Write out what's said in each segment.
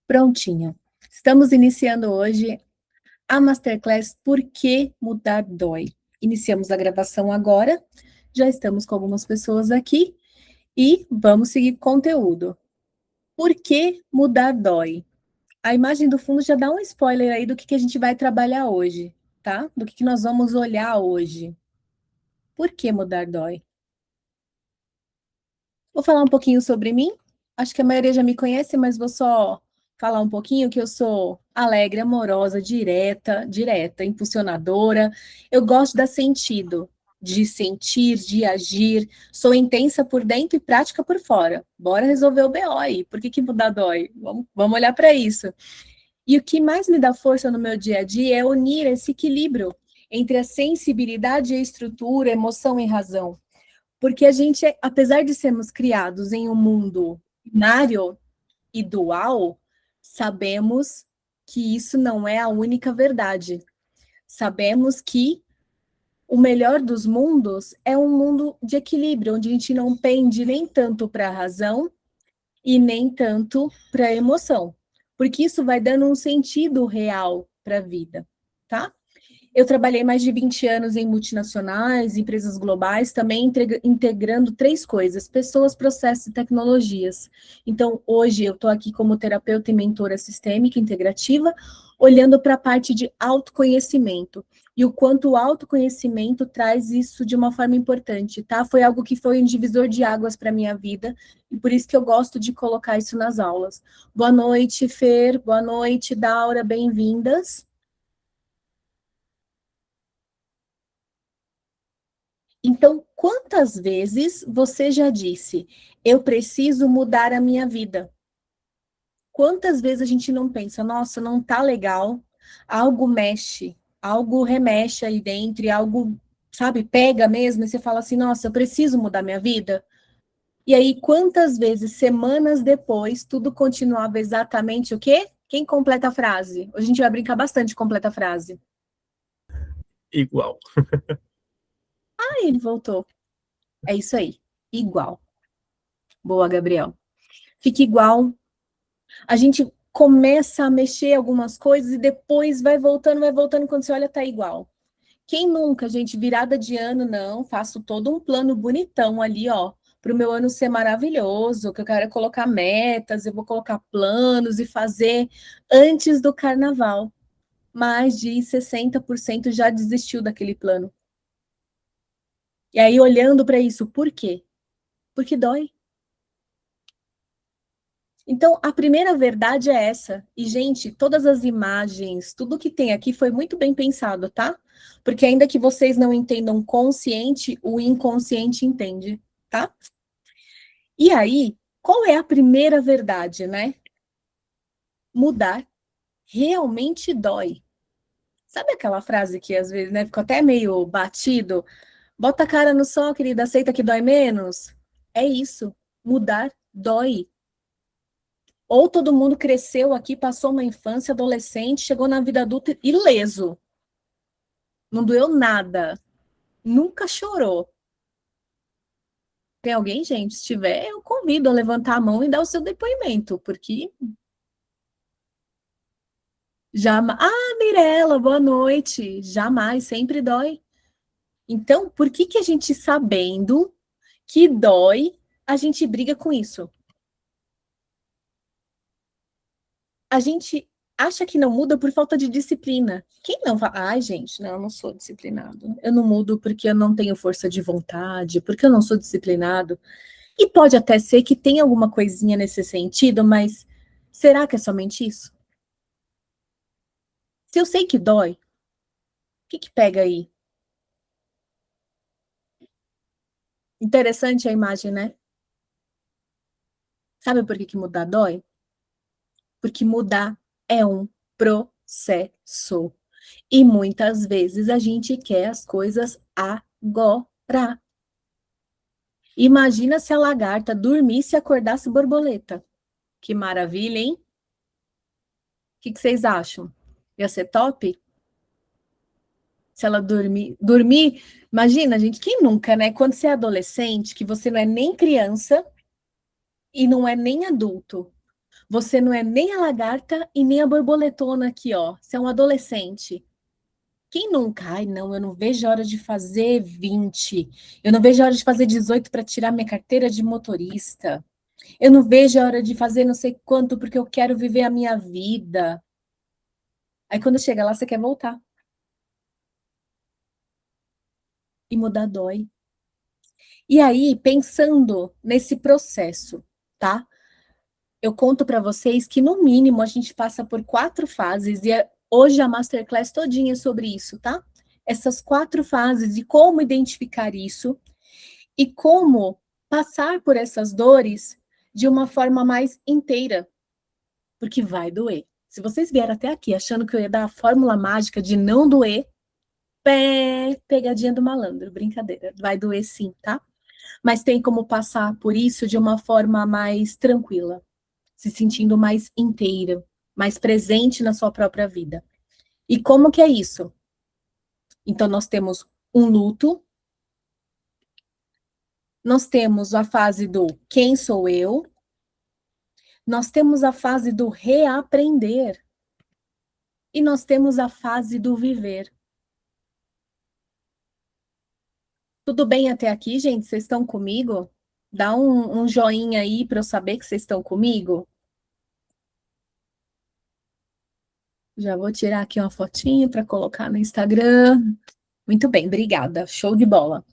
Prontinha. Estamos iniciando hoje a Masterclass Por que Mudar Dói. Iniciamos a gravação agora, já estamos com algumas pessoas aqui e vamos seguir conteúdo. Por que mudar dói? A imagem do fundo já dá um spoiler aí do que a gente vai trabalhar hoje, tá? Do que nós vamos olhar hoje. Por que mudar dói? Vou falar um pouquinho sobre mim. Acho que a maioria já me conhece, mas vou só falar um pouquinho que eu sou alegre, amorosa, direta, impulsionadora. Eu gosto de dar sentido, de sentir, de agir. Sou intensa por dentro e prática por fora. Bora resolver o BO aí. Por que mudar dói? Vamos olhar para isso. E o que mais me dá força no meu dia a dia é unir esse equilíbrio entre a sensibilidade e a estrutura, emoção e razão. Porque a gente, apesar de sermos criados em um mundo binário e dual, sabemos que isso não é a única verdade. Sabemos que o melhor dos mundos é um mundo de equilíbrio, onde a gente não pende nem tanto para a razão e nem tanto para a emoção. Porque isso vai dando um sentido real para a vida, tá? Eu trabalhei mais de 20 anos em multinacionais, empresas globais, também integrando três coisas: pessoas, processos e tecnologias. Então, hoje eu estou aqui como terapeuta e mentora sistêmica integrativa, olhando para a parte de autoconhecimento. E o quanto o autoconhecimento traz isso de uma forma importante, tá? Foi algo que foi um divisor de águas para a minha vida, e por isso que eu gosto de colocar isso nas aulas. Boa noite, Fer. Boa noite, Daura. Bem-vindas. Então, quantas vezes você já disse, eu preciso mudar a minha vida? Quantas vezes a gente não pensa, nossa, não tá legal, algo mexe, algo remexe aí dentro, e algo, sabe, pega mesmo, e você fala assim, nossa, eu preciso mudar minha vida? E aí, quantas vezes, semanas depois, tudo continuava exatamente o quê? Quem completa a frase? Hoje a gente vai brincar bastante de completa a frase. Igual. Aí ele voltou. É isso aí. Igual. Boa, Gabriel. Fica igual. A gente começa a mexer algumas coisas e depois vai voltando, quando você olha, tá igual. Quem nunca, gente, virada de ano, não, faço todo um plano bonitão ali, ó, para o meu ano ser maravilhoso, que eu quero colocar metas, eu vou colocar planos e fazer antes do carnaval. Mais de 60% já desistiu daquele plano. E aí, olhando para isso, por quê? Porque dói. Então, a primeira verdade é essa. E, gente, todas as imagens, tudo que tem aqui foi muito bem pensado, tá? Porque ainda que vocês não entendam consciente, o inconsciente entende, tá? E aí, qual é a primeira verdade, né? Mudar realmente dói. Sabe aquela frase que às vezes, né, ficou até meio batido? Bota a cara no sol, querida, aceita que dói menos? É isso. Mudar dói. Ou todo mundo cresceu aqui, passou uma infância, adolescente, chegou na vida adulta ileso. Não doeu nada. Nunca chorou. Tem alguém, gente? Se tiver, eu convido a levantar a mão e dar o seu depoimento, porque jamais. Ah, Mirella, boa noite. Jamais, sempre dói. Então, por que a gente, sabendo que dói, a gente briga com isso? A gente acha que não muda por falta de disciplina. Quem não fala, ai, gente, não, eu não sou disciplinado. Eu não mudo porque eu não tenho força de vontade, porque eu não sou disciplinado. E pode até ser que tenha alguma coisinha nesse sentido, mas será que é somente isso? Se eu sei que dói, o que pega aí? Interessante a imagem, né? Sabe por que mudar dói? Porque mudar é um processo. E muitas vezes a gente quer as coisas agora. Imagina se a lagarta dormisse e acordasse borboleta. Que maravilha, hein? O que vocês acham? Ia ser top? Se ela dormir, imagina, gente, quem nunca, né? Quando você é adolescente, que você não é nem criança e não é nem adulto. Você não é nem a lagarta e nem a borboletona aqui, ó. Você é um adolescente. Quem nunca? Ai, não, eu não vejo a hora de fazer 20. Eu não vejo a hora de fazer 18 para tirar minha carteira de motorista. Eu não vejo a hora de fazer não sei quanto porque eu quero viver a minha vida. Aí quando chega lá, você quer voltar. E mudar dói. E aí, pensando nesse processo, tá? Eu conto para vocês que, no mínimo, a gente passa por 4 fases, e hoje a Masterclass todinha é sobre isso, tá? Essas 4 fases e como identificar isso e como passar por essas dores de uma forma mais inteira, porque vai doer. Se vocês vieram até aqui achando que eu ia dar a fórmula mágica de não doer, pegadinha do malandro, brincadeira, vai doer sim, tá? Mas tem como passar por isso de uma forma mais tranquila, se sentindo mais inteira, mais presente na sua própria vida. E como que é isso? Então, nós temos um luto, nós temos a fase do quem sou eu, nós temos a fase do reaprender e nós temos a fase do viver. Tudo bem até aqui, gente? Vocês estão comigo? Dá um joinha aí para eu saber que vocês estão comigo. Já vou tirar aqui uma fotinha para colocar no Instagram. Muito bem, obrigada. Show de bola.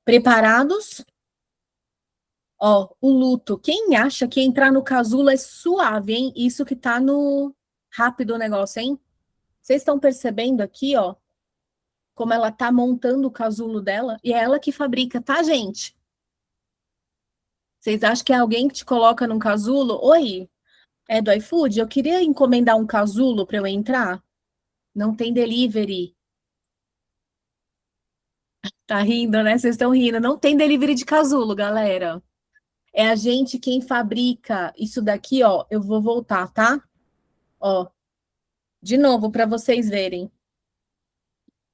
Preparados? Ó, o luto. Quem acha que entrar no casulo é suave, hein? Isso que tá no rápido o negócio, hein? Vocês estão percebendo aqui, ó, como ela tá montando o casulo dela? E é ela que fabrica, tá, gente? Vocês acham que é alguém que te coloca num casulo? Oi, é do iFood? Eu queria encomendar um casulo para eu entrar. Não tem delivery. Tá rindo, né? Vocês estão rindo. Não tem delivery de casulo, galera. É a gente quem fabrica isso daqui, ó. Eu vou voltar, tá? Ó, de novo para vocês verem.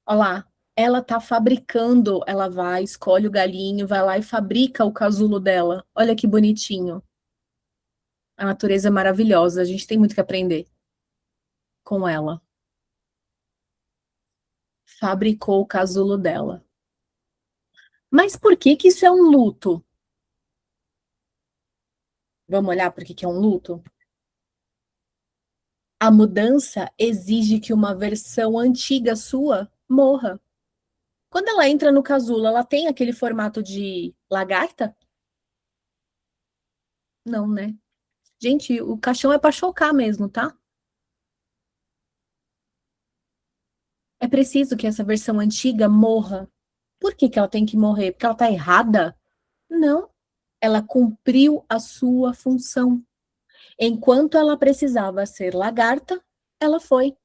Ó lá, ela tá fabricando, ela vai, escolhe o galinho, vai lá e fabrica o casulo dela. Olha que bonitinho. A natureza é maravilhosa, a gente tem muito que aprender com ela. Fabricou o casulo dela. Mas por que que isso é um luto? Vamos olhar por que que é um luto? A mudança exige que uma versão antiga sua morra. Quando ela entra no casulo, ela tem aquele formato de lagarta? Não, né? Gente, o caixão é para chocar mesmo, tá? É preciso que essa versão antiga morra. Por que que ela tem que morrer? Porque ela está errada? Não. Ela cumpriu a sua função. Enquanto ela precisava ser lagarta, ela foi.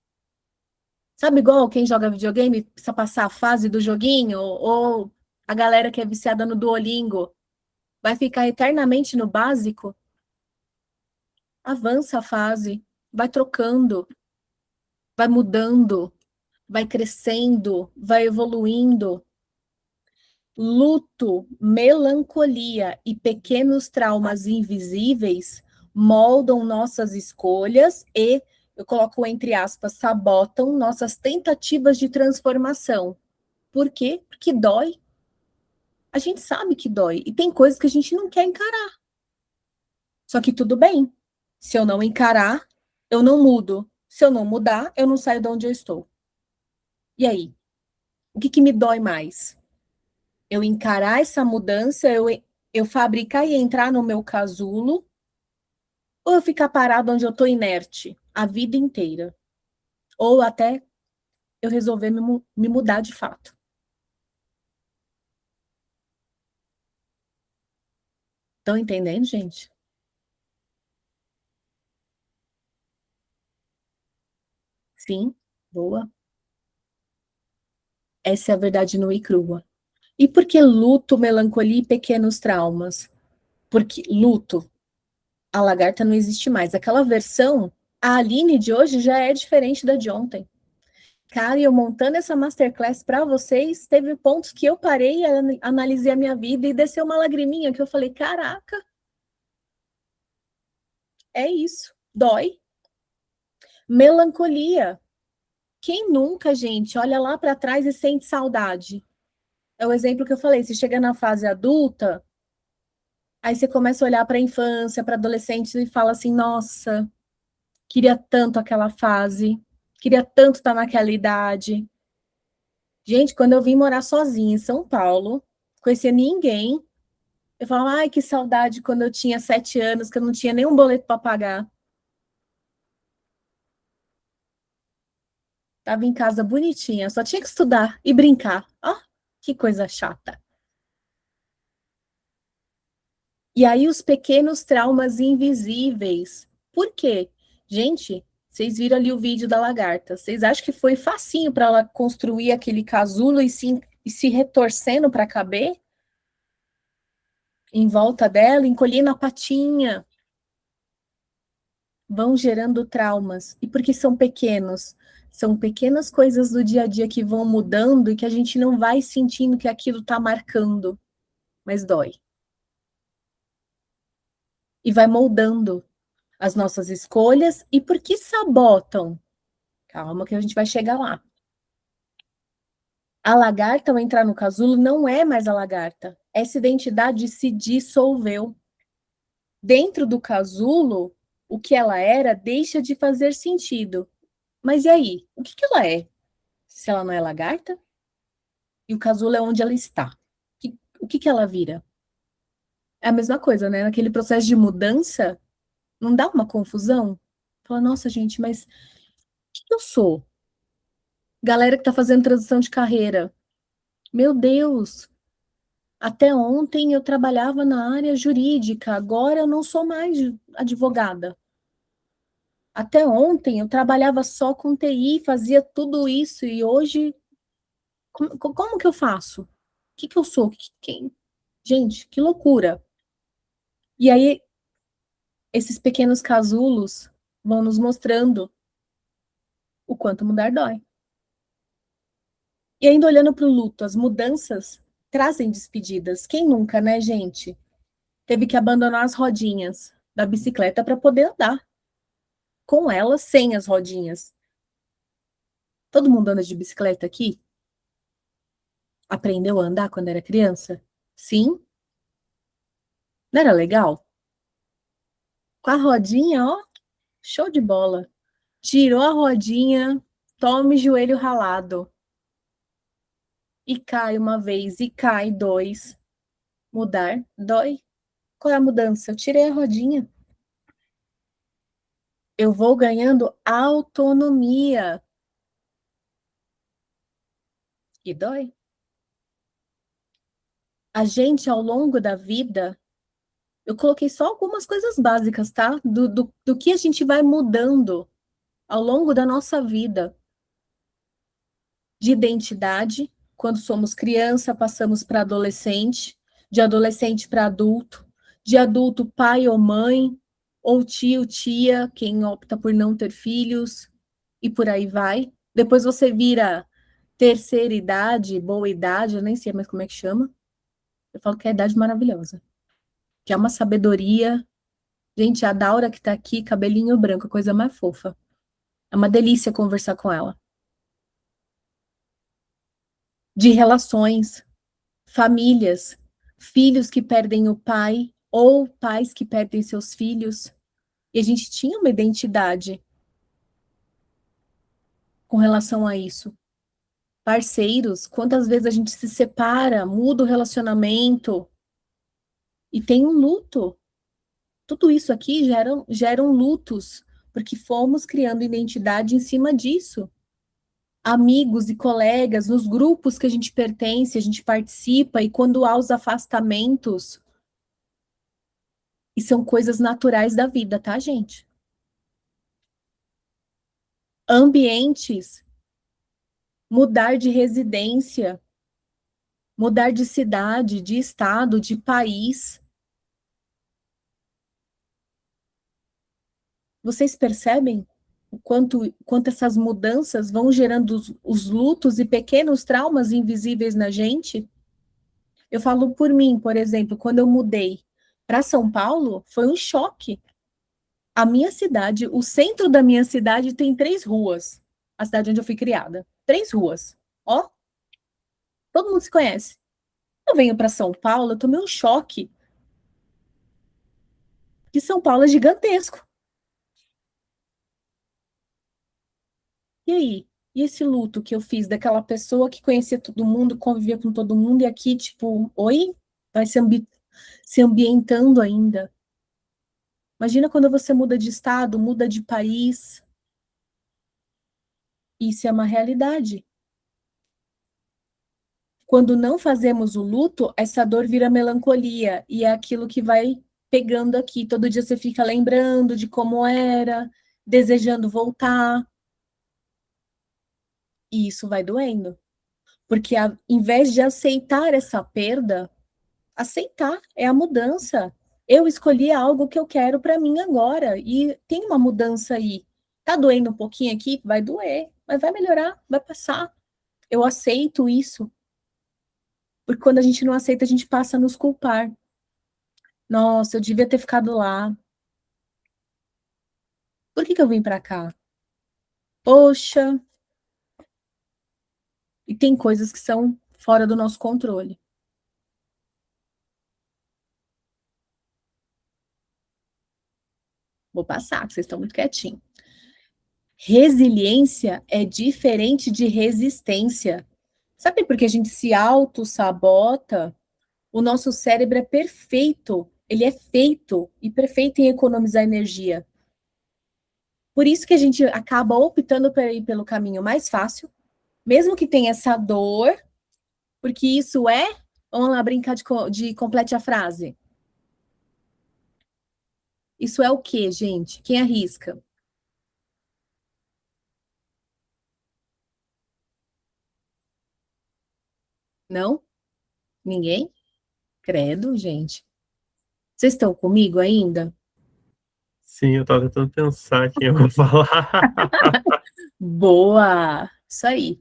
Sabe igual quem joga videogame precisa passar a fase do joguinho? Ou a galera que é viciada no Duolingo vai ficar eternamente no básico? Avança a fase, vai trocando, vai mudando, vai crescendo, vai evoluindo. Luto, melancolia e pequenos traumas invisíveis moldam nossas escolhas e, eu coloco entre aspas, sabotam nossas tentativas de transformação. Por quê? Porque dói. A gente sabe que dói e tem coisas que a gente não quer encarar. Só que tudo bem. Se eu não encarar, eu não mudo. Se eu não mudar, eu não saio de onde eu estou. E aí? O que que me dói mais? Eu encarar essa mudança, eu fabricar e entrar no meu casulo, ou eu ficar parado onde eu estou inerte a vida inteira? Ou até eu resolver me mudar de fato. Estão entendendo, gente? Sim, boa. Essa é a verdade nua e crua. E por que luto, melancolia e pequenos traumas? Porque luto, a lagarta não existe mais. Aquela versão, a Aline de hoje já é diferente da de ontem. Cara, e eu montando essa masterclass para vocês, teve pontos que eu parei, analisei a minha vida e desceu uma lagriminha que eu falei, caraca, É isso, dói. Melancolia. Quem nunca, gente, olha lá para trás e sente saudade? É o exemplo que eu falei, você chega na fase adulta, aí você começa a olhar para a infância, para adolescente e fala assim: nossa, queria tanto aquela fase, queria tanto estar naquela idade. Gente, quando eu vim morar sozinha em São Paulo, conhecia ninguém, eu falava: ai, que saudade quando eu tinha 7 anos, que eu não tinha nenhum boleto para pagar. Tava em casa bonitinha, só tinha que estudar e brincar. Ó, que coisa chata. E aí os pequenos traumas invisíveis. Por quê? Gente, vocês viram ali o vídeo da lagarta. Vocês acham que foi facinho para ela construir aquele casulo e se retorcendo para caber em volta dela, encolhendo a patinha? Vão gerando traumas. E porque são pequenos? São pequenas coisas do dia a dia que vão mudando e que a gente não vai sentindo que aquilo está marcando, mas dói. E vai moldando as nossas escolhas. E por que sabotam? Calma que a gente vai chegar lá. A lagarta, ao entrar no casulo, não é mais a lagarta. Essa identidade se dissolveu. Dentro do casulo, o que ela era deixa de fazer sentido. Mas e aí? O que ela é? Se ela não é lagarta? E o casulo é onde ela está. O que ela vira? É a mesma coisa, né? Naquele processo de mudança, não dá uma confusão? Fala, nossa, gente, mas o que eu sou? Galera que está fazendo transição de carreira. Meu Deus, até ontem eu trabalhava na área jurídica, agora eu não sou mais advogada. Até ontem eu trabalhava só com TI, fazia tudo isso e hoje, como que eu faço? O que eu sou? Quem? Gente, que loucura. E aí, esses pequenos casulos vão nos mostrando o quanto mudar dói. E ainda olhando para o luto, as mudanças trazem despedidas. Quem nunca, né, gente? Teve que abandonar as rodinhas da bicicleta para poder andar com elas sem as rodinhas. Todo mundo anda de bicicleta aqui? Aprendeu a andar quando era criança? Sim? Não era legal? Com a rodinha, ó, show de bola. Tirou a rodinha, tome joelho ralado. E cai uma vez, e cai dois. Mudar dói. Qual é a mudança? Eu tirei a rodinha. Eu vou ganhando autonomia. E dói. A gente, ao longo da vida, eu coloquei só algumas coisas básicas, tá? Do que a gente vai mudando ao longo da nossa vida. De identidade, quando somos criança, passamos para adolescente, de adolescente para adulto, de adulto, pai ou mãe, ou tio, tia, quem opta por não ter filhos, e por aí vai. Depois você vira terceira idade, boa idade, eu nem sei mais como é que chama. Eu falo que é a idade maravilhosa, que é uma sabedoria. Gente, a Daura que tá aqui, cabelinho branco, a coisa mais fofa. É uma delícia conversar com ela. De relações, famílias, filhos que perdem o pai ou pais que perdem seus filhos. E a gente tinha uma identidade com relação a isso. Parceiros, quantas vezes a gente se separa, muda o relacionamento e tem um luto. Tudo isso aqui geram lutos, porque fomos criando identidade em cima disso. Amigos e colegas, nos grupos que a gente pertence, a gente participa, e quando há os afastamentos, e são coisas naturais da vida, tá, gente? Ambientes, mudar de residência, mudar de cidade, de estado, de país. Vocês percebem o quanto essas mudanças vão gerando os lutos e pequenos traumas invisíveis na gente? Eu falo por mim, por exemplo, quando eu mudei para São Paulo, foi um choque. A minha cidade, o centro da minha cidade tem 3 ruas. A cidade onde eu fui criada. 3 ruas. Ó, todo mundo se conhece. Eu venho para São Paulo, eu tomei um choque. Que São Paulo é gigantesco. E aí? E esse luto que eu fiz daquela pessoa que conhecia todo mundo, convivia com todo mundo, e aqui, tipo, oi? Vai se ambientando ainda. Imagina quando você muda de estado, muda de país. Isso é uma realidade. Quando não fazemos o luto, essa dor vira melancolia, e é aquilo que vai pegando aqui. Todo dia você fica lembrando de como era, desejando voltar, e isso vai doendo. Porque em vez de aceitar essa perda, aceitar é a mudança. Eu escolhi algo que eu quero para mim agora, e tem uma mudança aí. Tá doendo um pouquinho aqui? Vai doer, mas vai melhorar, vai passar. Eu aceito isso. Porque quando a gente não aceita, a gente passa a nos culpar. Nossa, eu devia ter ficado lá. Por que que eu vim para cá? Poxa, e tem coisas que são fora do nosso controle. Vou passar, que vocês estão muito quietinhos. Resiliência é diferente de resistência. Sabe por que a gente se auto-sabota? O nosso cérebro é perfeito. Ele é feito e perfeito em economizar energia. Por isso que a gente acaba optando por ir pelo caminho mais fácil, mesmo que tenha essa dor, porque isso é. Vamos lá brincar de complete a frase. Isso é o quê, gente? Quem arrisca? Não? Ninguém? Credo, gente. Vocês estão comigo ainda? Sim, eu tava tentando pensar quem eu vou falar. Boa! Isso aí.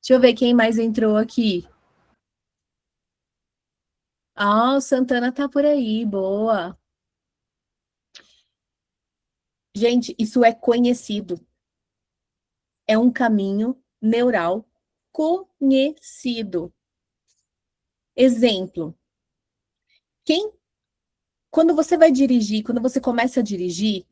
Deixa eu ver quem mais entrou aqui. Ah, o Santana tá por aí. Boa. Gente, isso é conhecido. É um caminho neural conhecido. Exemplo. Quem, quando você vai dirigir, quando você começa a dirigir,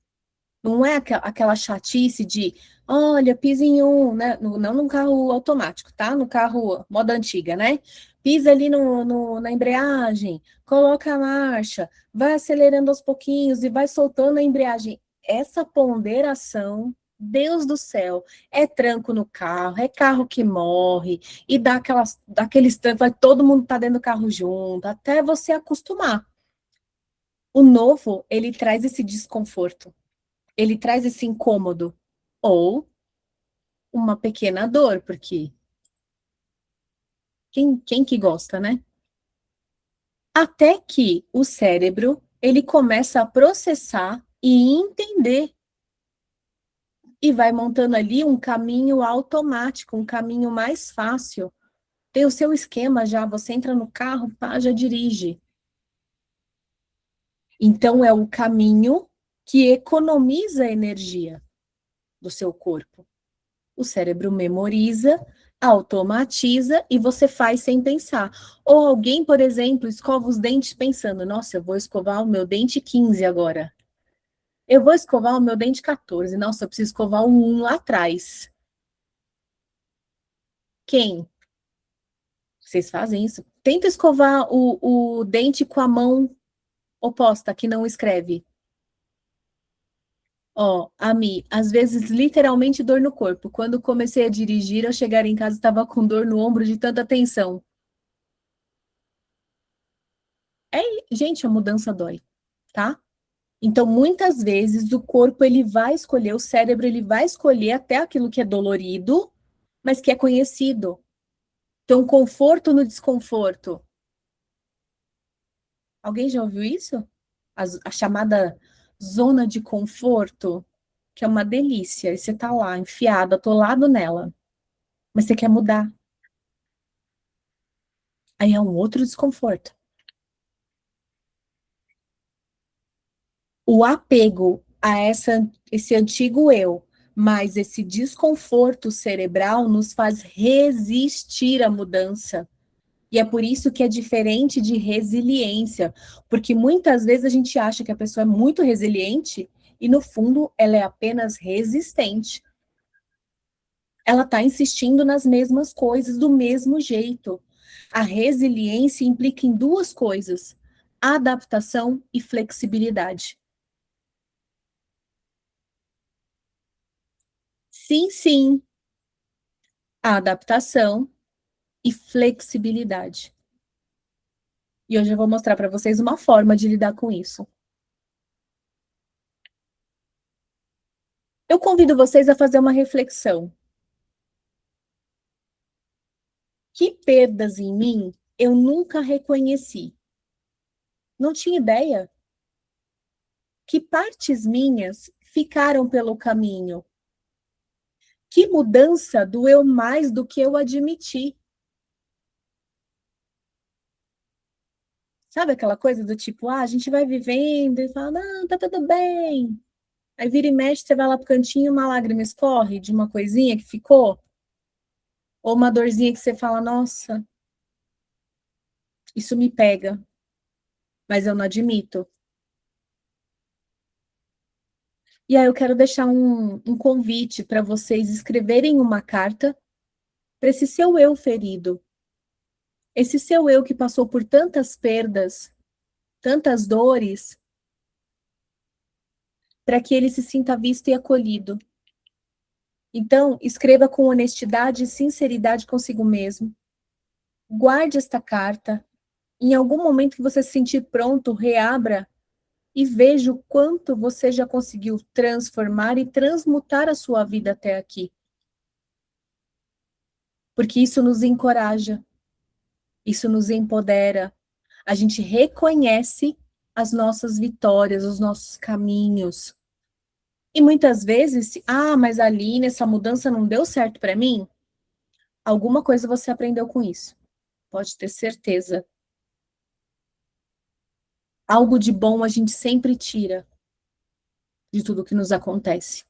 não é aquela chatice de, olha, pisa em um, né? Não no carro automático, tá? No carro moda antiga, né? Pisa ali na embreagem, coloca a marcha, vai acelerando aos pouquinhos e vai soltando a embreagem. Essa ponderação, Deus do céu, é tranco no carro, é carro que morre, e daqueles trancos, vai todo mundo tá dentro do carro junto, até você acostumar. O novo, ele traz esse desconforto, ele traz esse incômodo ou uma pequena dor, porque quem que gosta, né? Até que o cérebro ele começa a processar e entender e vai montando ali um caminho automático, um caminho mais fácil. Tem o seu esquema já, você entra no carro, pá, já dirige. Então é o caminho que economiza a energia do seu corpo. O cérebro memoriza, automatiza e você faz sem pensar. Ou alguém, por exemplo, escova os dentes pensando: nossa, eu vou escovar o meu dente 15 agora. Eu vou escovar o meu dente 14. Nossa, eu preciso escovar o 1 lá atrás. Quem? Vocês fazem isso? Tenta escovar o dente com a mão oposta, que não escreve. Ó, a mim, às vezes literalmente dor no corpo. Quando comecei a dirigir, eu chegar em casa estava com dor no ombro de tanta tensão. É, gente, a mudança dói, tá? Então, muitas vezes o corpo ele vai escolher, o cérebro ele vai escolher até aquilo que é dolorido, mas que é conhecido. Então, conforto no desconforto. Alguém já ouviu isso? A chamada zona de conforto, que é uma delícia. E você tá lá, enfiado, atolado nela, mas você quer mudar. Aí é um outro desconforto. O apego esse antigo eu, mas esse desconforto cerebral nos faz resistir à mudança. E é por isso que é diferente de resiliência, porque muitas vezes a gente acha que a pessoa é muito resiliente e, no fundo, ela é apenas resistente. Ela está insistindo nas mesmas coisas do mesmo jeito. A resiliência implica em duas coisas: adaptação e flexibilidade. Sim, sim, adaptação e flexibilidade. E hoje eu vou mostrar para vocês uma forma de lidar com isso. Eu convido vocês a fazer uma reflexão. Que perdas em mim eu nunca reconheci? Não tinha ideia. Que partes minhas ficaram pelo caminho? Que mudança doeu mais do que eu admiti? Sabe aquela coisa do tipo, a gente vai vivendo e fala, não, tá tudo bem. Aí vira e mexe, você vai lá pro cantinho, uma lágrima escorre de uma coisinha que ficou, ou uma dorzinha que você fala, nossa, isso me pega, mas eu não admito. E aí eu quero deixar um convite para vocês escreverem uma carta para esse seu eu ferido, esse seu eu que passou por tantas perdas, tantas dores, para que ele se sinta visto e acolhido. Então, escreva com honestidade e sinceridade consigo mesmo. Guarde esta carta. Em algum momento que você se sentir pronto, reabra e veja o quanto você já conseguiu transformar e transmutar a sua vida até aqui. Porque isso nos encoraja, isso nos empodera. A gente reconhece as nossas vitórias, os nossos caminhos. E muitas vezes, mas Aline, essa mudança não deu certo para mim. Alguma coisa você aprendeu com isso. Pode ter certeza. Algo de bom a gente sempre tira de tudo que nos acontece.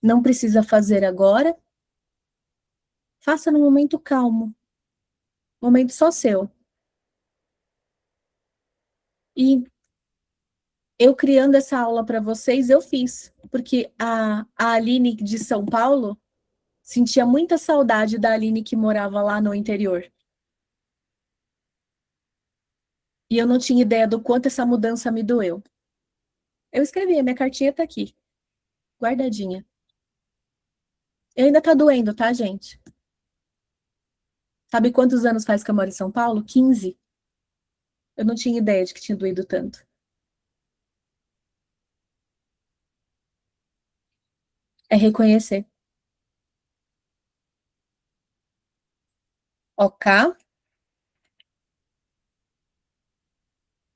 Não precisa fazer agora. Faça num momento calmo. Momento só seu. E eu criando essa aula para vocês, eu fiz. Porque a Aline de São Paulo sentia muita saudade da Aline que morava lá no interior. E eu não tinha ideia do quanto essa mudança me doeu. Eu escrevi, a minha cartinha tá aqui, guardadinha. E ainda tá doendo, tá, gente? Sabe quantos anos faz que eu moro em São Paulo? 15. Eu não tinha ideia de que tinha doído tanto. É reconhecer. Ok?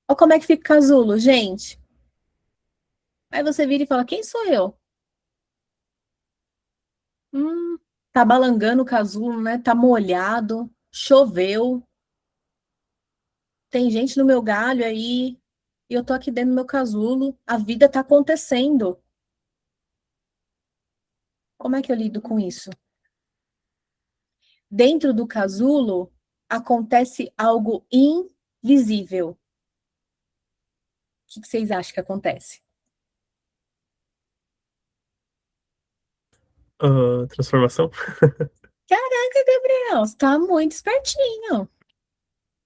Olha como é que fica o casulo, gente. Aí você vira e fala, quem sou eu? Hum, tá balangando o casulo, né? Tá molhado, choveu, tem gente no meu galho aí, e eu tô aqui dentro do meu casulo. A vida tá acontecendo. Como é que eu lido com isso? Dentro do casulo acontece algo invisível. O que vocês acham que acontece? Transformação? Caraca, Gabriel, você tá muito espertinho.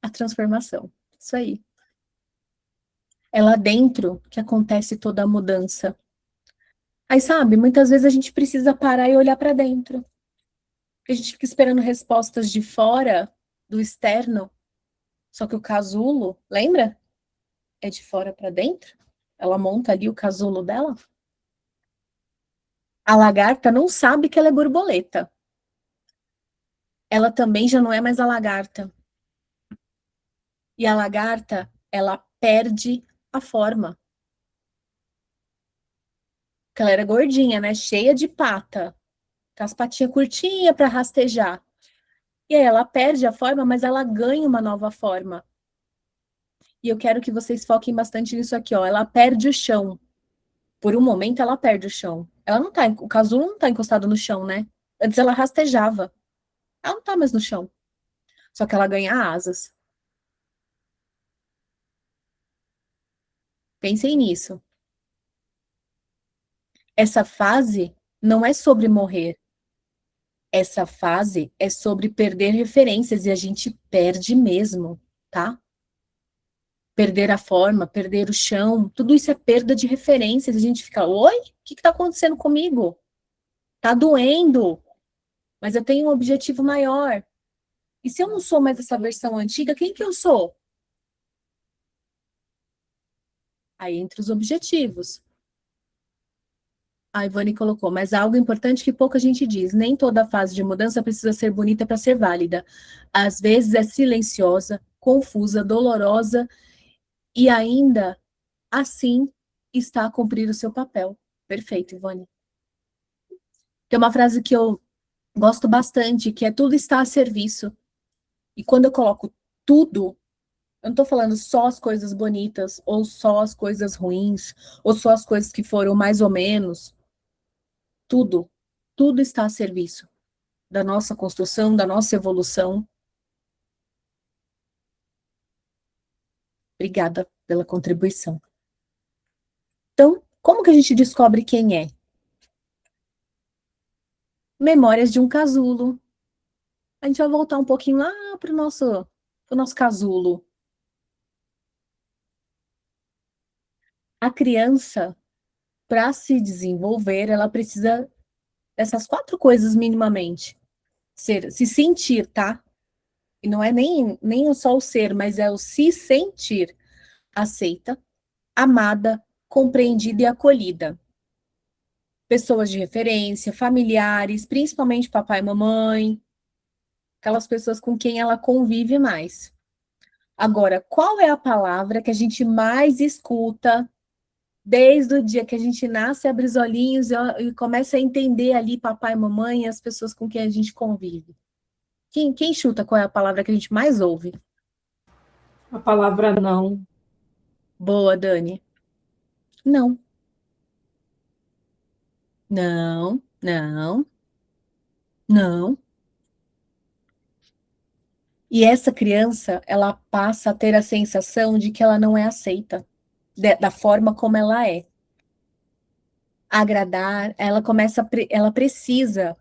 A transformação. Isso aí. É lá dentro que acontece toda a mudança. Aí, sabe, muitas vezes a gente precisa parar e olhar para dentro. Porque a gente fica esperando respostas de fora, do externo. Só que o casulo, lembra? É de fora para dentro. Ela monta ali o casulo dela. A lagarta não sabe que ela é borboleta. Ela também já não é mais a lagarta. E a lagarta, ela perde a forma. Porque ela era gordinha, né? Cheia de pata. Com as patinhas curtinhas para rastejar. E aí ela perde a forma, mas ela ganha uma nova forma. E eu quero que vocês foquem bastante nisso aqui, ó. Ela perde o chão. Por um momento, ela perde o chão. Ela não tá, o casulo não tá encostado no chão, né? Antes ela rastejava. Ela não tá mais no chão. Só que ela ganha asas. Pensem nisso. Essa fase não é sobre morrer. Essa fase é sobre perder referências e a gente perde mesmo, tá? Perder a forma, perder o chão, tudo isso é perda de referências. A gente fica, oi? O que está acontecendo comigo? Tá doendo, mas eu tenho um objetivo maior. E se eu não sou mais essa versão antiga, quem que eu sou? Aí entre os objetivos. A Ivone colocou, mas há algo importante que pouca gente diz. Nem toda fase de mudança precisa ser bonita para ser válida. Às vezes é silenciosa, confusa, dolorosa e ainda assim está a cumprir o seu papel. Perfeito, Ivone. Tem uma frase que eu gosto bastante, que é tudo está a serviço. E quando eu coloco tudo, eu não estou falando só as coisas bonitas, ou só as coisas ruins, ou só as coisas que foram mais ou menos. Tudo, tudo está a serviço da nossa construção, da nossa evolução. Obrigada pela contribuição. Então, como que a gente descobre quem é? Memórias de um casulo. A gente vai voltar um pouquinho lá para o nosso casulo. A criança, para se desenvolver, ela precisa dessas 4 coisas minimamente. Se sentir, tá? E não é nem só o ser, mas é o se sentir aceita, amada, compreendida e acolhida. Pessoas de referência, familiares, principalmente papai e mamãe, aquelas pessoas com quem ela convive mais. Agora, qual é a palavra que a gente mais escuta desde o dia que a gente nasce, abre os olhinhos e começa a entender ali papai e mamãe e as pessoas com quem a gente convive? Quem chuta qual é a palavra que a gente mais ouve? A palavra não. Boa, Dani. Não. Não, não, não. E essa criança, ela passa a ter a sensação de que ela não é aceita da forma como ela é. Agradar, ela começa, ela precisa,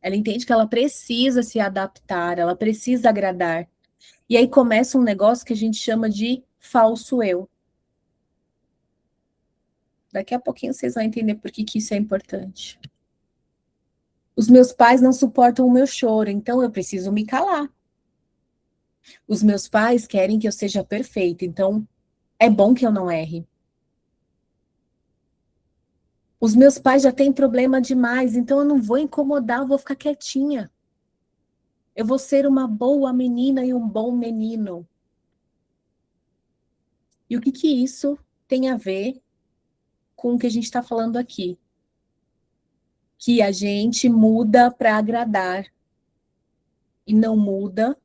ela entende que ela precisa se adaptar, ela precisa agradar. E aí começa um negócio que a gente chama de falso eu. Daqui a pouquinho vocês vão entender por que isso é importante. Os meus pais não suportam o meu choro, então eu preciso me calar. Os meus pais querem que eu seja perfeita, então é bom que eu não erre. Os meus pais já têm problema demais, então eu não vou incomodar, eu vou ficar quietinha. Eu vou ser uma boa menina e um bom menino. E o que que isso tem a ver com o que a gente está falando aqui? Que a gente muda para agradar e não muda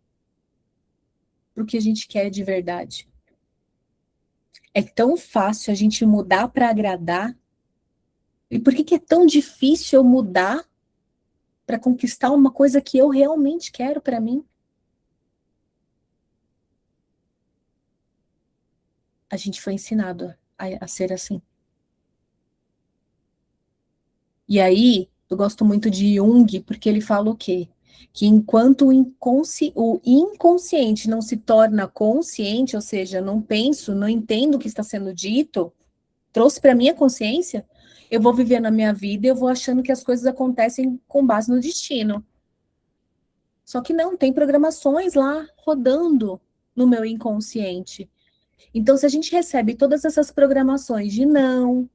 para o que a gente quer de verdade. É tão fácil a gente mudar para agradar. E por que que é tão difícil eu mudar para conquistar uma coisa que eu realmente quero para mim? A gente foi ensinado a ser assim. E aí, eu gosto muito de Jung, porque ele fala o quê? Que enquanto o inconsciente não se torna consciente, ou seja, não penso, não entendo o que está sendo dito, trouxe para minha consciência, eu vou vivendo a minha vida e eu vou achando que as coisas acontecem com base no destino. Só que não, tem programações lá rodando no meu inconsciente. Então, se a gente recebe todas essas programações de não,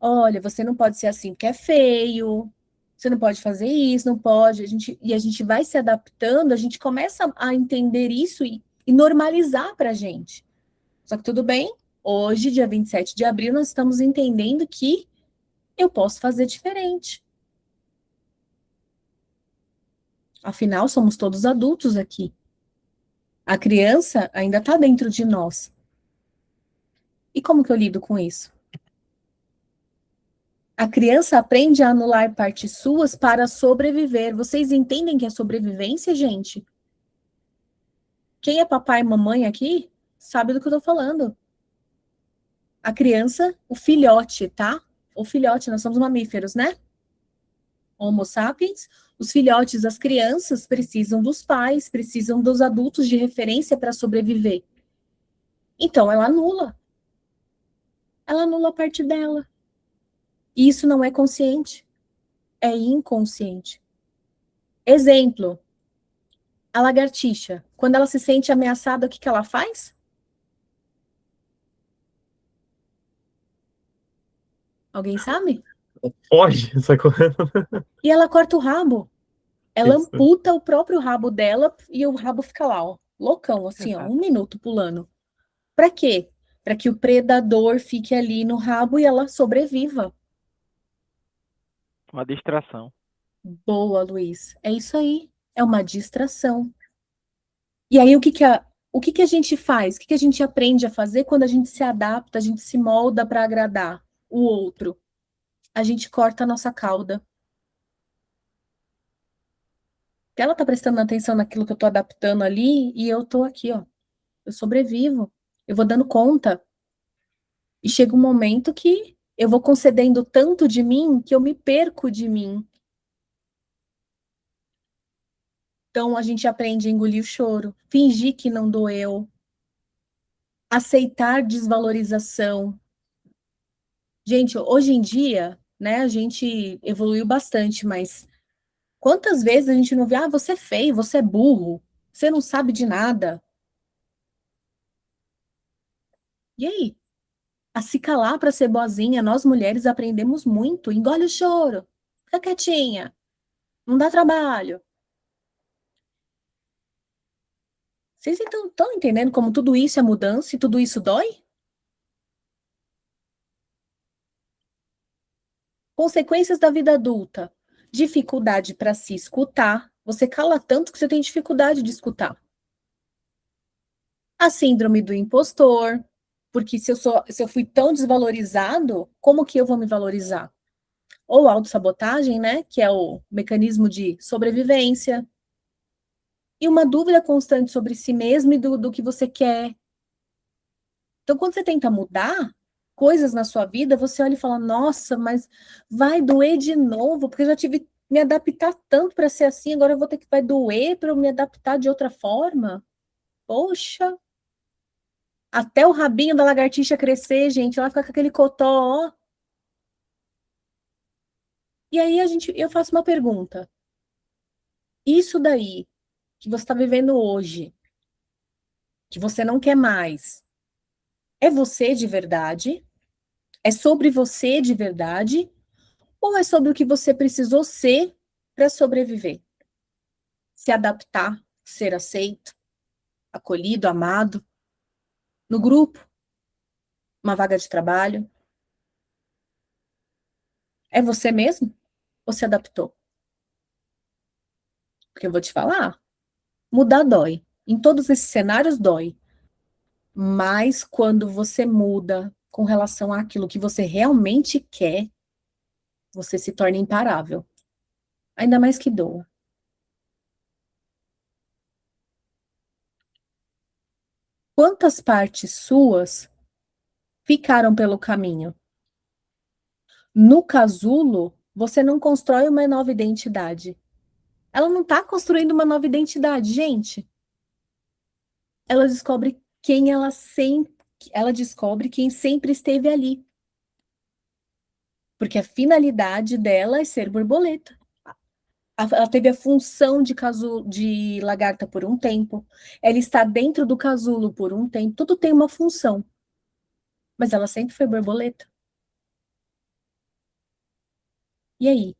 olha, você não pode ser assim porque é feio, você não pode fazer isso, não pode, e a gente vai se adaptando, a gente começa a entender isso e normalizar para a gente. Só que tudo bem, hoje, dia 27 de abril, nós estamos entendendo que eu posso fazer diferente. Afinal, somos todos adultos aqui. A criança ainda está dentro de nós. E como que eu lido com isso? A criança aprende a anular partes suas para sobreviver. Vocês entendem que é sobrevivência, gente? Quem é papai e mamãe aqui sabe do que eu tô falando. A criança, o filhote, tá? O filhote, nós somos mamíferos, né? Homo sapiens. Os filhotes, as crianças, precisam dos pais, precisam dos adultos de referência para sobreviver. Então, ela anula. Ela anula a parte dela. E isso não é consciente. É inconsciente. Exemplo, a lagartixa. Quando ela se sente ameaçada, o que que ela faz? Alguém sabe? Foge, sacou? E ela corta o rabo. Ela Isso. amputa o próprio rabo dela e o rabo fica lá, ó, loucão, assim, ó, Exato. 1 minuto pulando. Pra quê? Pra que o predador fique ali no rabo e ela sobreviva. Uma distração. Boa, Luiz. É isso aí. É uma distração. E aí, o que que a gente faz? O que que a gente aprende a fazer quando a gente se adapta, a gente se molda para agradar o outro? A gente corta a nossa cauda. Ela tá prestando atenção naquilo que eu tô adaptando ali e eu tô aqui, ó. Eu sobrevivo. Eu vou dando conta. E chega um momento que eu vou concedendo tanto de mim que eu me perco de mim. Então a gente aprende a engolir o choro, fingir que não doeu, aceitar desvalorização. Gente, hoje em dia, né, a gente evoluiu bastante, mas quantas vezes a gente não vê, ah, você é feio, você é burro, você não sabe de nada. E aí? A se calar para ser boazinha, nós mulheres aprendemos muito. Engole o choro, fica quietinha, não dá trabalho. Vocês estão entendendo como tudo isso é mudança e tudo isso dói? Consequências da vida adulta. Dificuldade para se escutar. Você cala tanto que você tem dificuldade de escutar. A síndrome do impostor. Porque se eu fui tão desvalorizado, como que eu vou me valorizar? Ou autossabotagem, né? Que é o mecanismo de sobrevivência. E uma dúvida constante sobre si mesmo e do que você quer. Então, quando você tenta mudar coisas na sua vida, você olha e fala: nossa, mas vai doer de novo, porque eu já tive que me adaptar tanto para ser assim, agora eu vou ter que vai doer para eu me adaptar de outra forma. Poxa, até o rabinho da lagartixa crescer, gente, ela fica com aquele cotó, ó. E aí eu faço uma pergunta. Isso daí que você está vivendo hoje, que você não quer mais, é você de verdade? É sobre você de verdade? Ou é sobre o que você precisou ser para sobreviver? Se adaptar, ser aceito, acolhido, amado, no grupo, uma vaga de trabalho. É você mesmo? Ou se adaptou? Porque eu vou te falar, mudar dói. Em todos esses cenários dói. Mas quando você muda com relação àquilo que você realmente quer, você se torna imparável. Ainda mais que doa. Quantas partes suas ficaram pelo caminho? No casulo, você não constrói uma nova identidade. Ela não está construindo uma nova identidade, gente. Ela descobre quem ela descobre quem sempre esteve ali. Porque a finalidade dela é ser borboleta. Ela teve a função de lagarta por um tempo. Ela está dentro do casulo por um tempo. Tudo tem uma função. Mas ela sempre foi borboleta. E aí?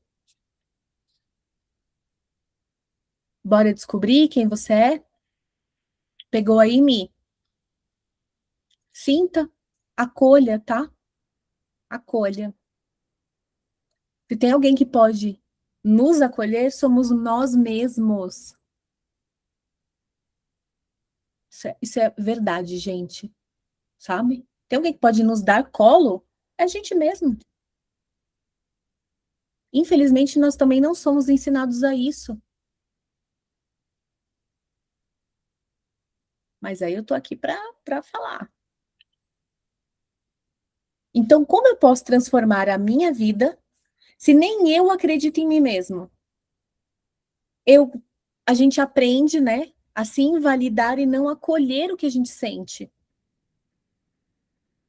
Bora descobrir quem você é? Pegou aí, Mi? Sinta, acolha, tá? Acolha. Se tem alguém que pode nos acolher, somos nós mesmos. Isso é verdade, gente. Sabe? Tem alguém que pode nos dar colo? É a gente mesmo. Infelizmente, nós também não somos ensinados a isso. Mas aí eu tô aqui para falar. Então, como eu posso transformar a minha vida se nem eu acredito em mim mesmo? A gente aprende, né, a se invalidar e não acolher o que a gente sente.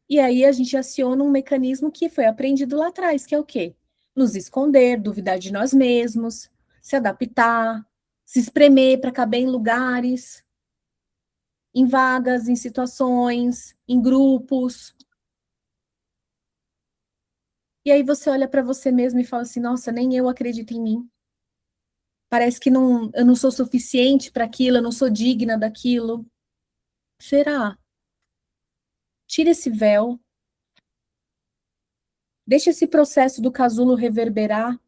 E aí a gente aciona um mecanismo que foi aprendido lá atrás, que é o quê? Nos esconder, duvidar de nós mesmos, se adaptar, se espremer para caber em lugares, em vagas, em situações, em grupos. E aí você olha para você mesmo e fala assim: nossa, nem eu acredito em mim. Parece que eu não sou suficiente para aquilo, eu não sou digna daquilo. Será? Tira esse véu. Deixa esse processo do casulo reverberar.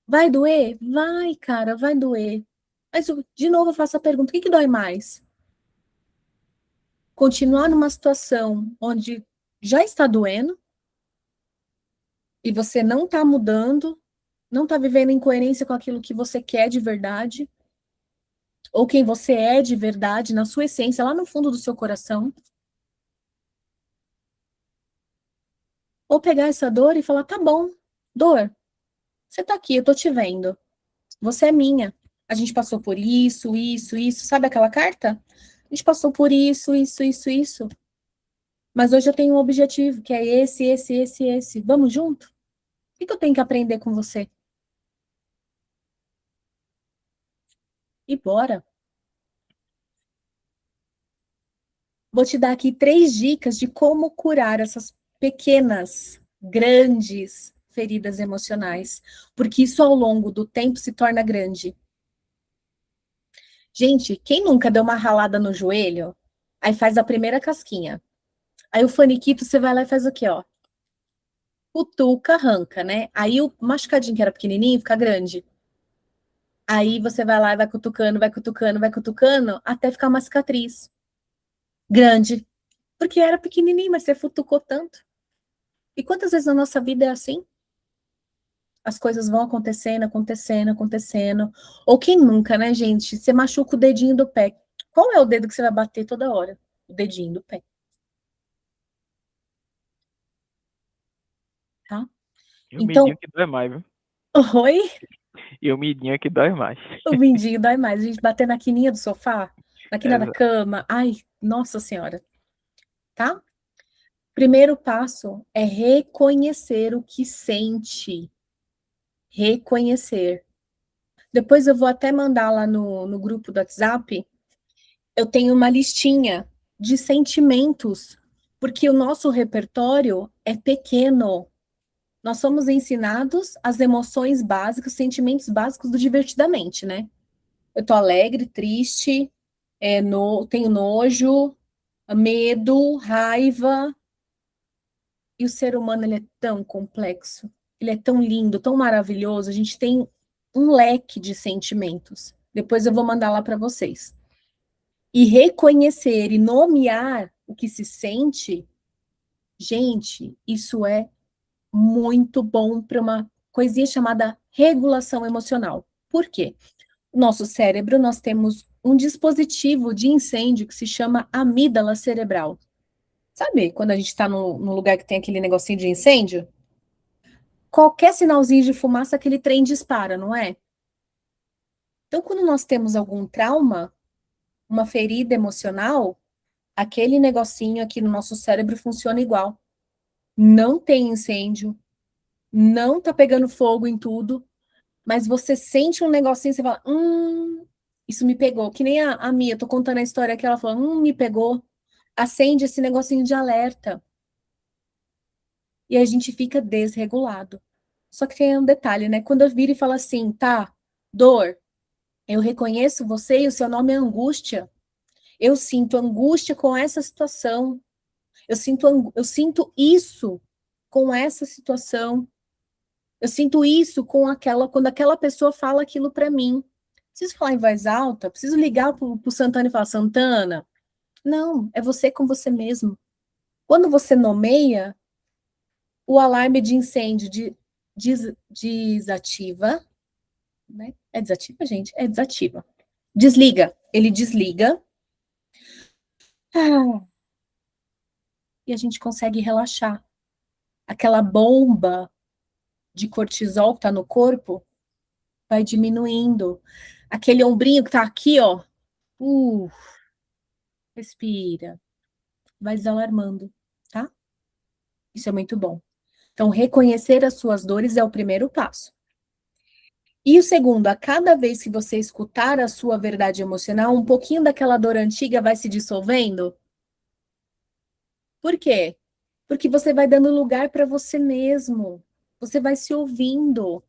Vai doer? Vai, cara, vai doer. Mas, de novo, eu faço a pergunta: o que dói mais? Continuar numa situação onde já está doendo e você não está mudando, não está vivendo em coerência com aquilo que você quer de verdade, ou quem você é de verdade, na sua essência, lá no fundo do seu coração. Ou pegar essa dor e falar: tá bom, dor, você tá aqui, eu tô te vendo. Você é minha. A gente passou por isso, isso, isso. Sabe aquela carta? A gente passou por isso, isso, isso, isso. Mas hoje eu tenho um objetivo, que é esse, esse, esse, esse. Vamos junto? O que eu tenho que aprender com você? E bora. Vou te dar aqui 3 dicas de como curar essas pequenas, grandes feridas emocionais, porque isso ao longo do tempo se torna grande. Gente, quem nunca deu uma ralada no joelho? Aí faz a primeira casquinha. Aí o faniquito você vai lá e faz o quê, ó? Cutuca, arranca, né? Aí o machucadinho que era pequenininho fica grande. Aí você vai lá e vai cutucando, vai cutucando, vai cutucando, até ficar uma cicatriz grande. Porque era pequenininho, mas você futucou tanto. E quantas vezes na nossa vida é assim? As coisas vão acontecendo, acontecendo, acontecendo. Ou quem nunca, né, gente? Você machuca o dedinho do pé. Qual é o dedo que você vai bater toda hora? O dedinho do pé, tá? E o midinho Então, que dói mais, viu? oi? E o midinho é que dói mais. O mindinho dói mais. A gente bater na quininha do sofá, na quina da Exato. cama. Ai, nossa senhora, tá? Primeiro passo é reconhecer o que sente. Reconhecer. Depois eu vou até mandar lá no grupo do WhatsApp. Eu tenho uma listinha de sentimentos, porque o nosso repertório é pequeno. Nós somos ensinados as emoções básicas, sentimentos básicos do divertidamente, né? Eu tô alegre, triste, tenho nojo, medo, raiva. E o ser humano, ele é tão complexo, ele é tão lindo, tão maravilhoso. A gente tem um leque de sentimentos. Depois eu vou mandar lá para vocês. E reconhecer e nomear o que se sente, gente, isso é muito bom para uma coisinha chamada regulação emocional. Por quê? No nosso cérebro, nós temos um dispositivo de incêndio que se chama amígdala cerebral. Sabe quando a gente está no lugar que tem aquele negocinho de incêndio? Qualquer sinalzinho de fumaça, aquele trem dispara, não é? Então, quando nós temos algum trauma, uma ferida emocional, aquele negocinho aqui no nosso cérebro funciona igual. Não tem incêndio, não tá pegando fogo em tudo, mas você sente um negocinho, você fala, isso me pegou. Que nem a Mia, tô contando a história que ela falou, me pegou. Acende esse negocinho de alerta. E a gente fica desregulado. Só que tem um detalhe, né? Quando eu viro e falo assim, tá, dor, eu reconheço você e o seu nome é angústia. Eu sinto angústia com essa situação. Eu sinto isso com essa situação. Eu sinto isso com quando aquela pessoa fala aquilo para mim. Preciso falar em voz alta? Preciso ligar pro Santana e falar, Santana? Não, é você com você mesmo. Quando você nomeia, o alarme de incêndio desativa, né? É desativa, gente? É desativa. Desliga. Ele desliga. E a gente consegue relaxar. Aquela bomba de cortisol que tá no corpo vai diminuindo. Aquele ombrinho que tá aqui, ó. Respira. Vai desalarmando, tá? Isso é muito bom. Então, reconhecer as suas dores é o primeiro passo. E o segundo, a cada vez que você escutar a sua verdade emocional, um pouquinho daquela dor antiga vai se dissolvendo. Por quê? Porque você vai dando lugar para você mesmo. Você vai se ouvindo.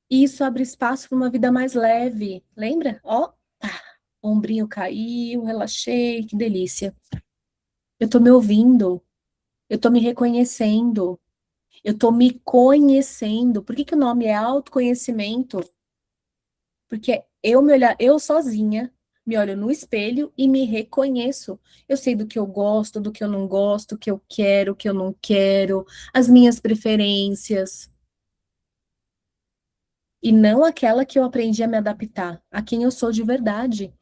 E isso abre espaço para uma vida mais leve. Lembra? Ó, ombrinho caiu, relaxei, que delícia. Eu tô me ouvindo. Eu tô me reconhecendo. Eu tô me conhecendo. Por que que o nome é autoconhecimento? Porque eu me olhar, eu sozinha, me olho no espelho e me reconheço. Eu sei do que eu gosto, do que eu não gosto, o que eu quero, o que eu não quero, as minhas preferências. E não aquela que eu aprendi a me adaptar, a quem eu sou de verdade.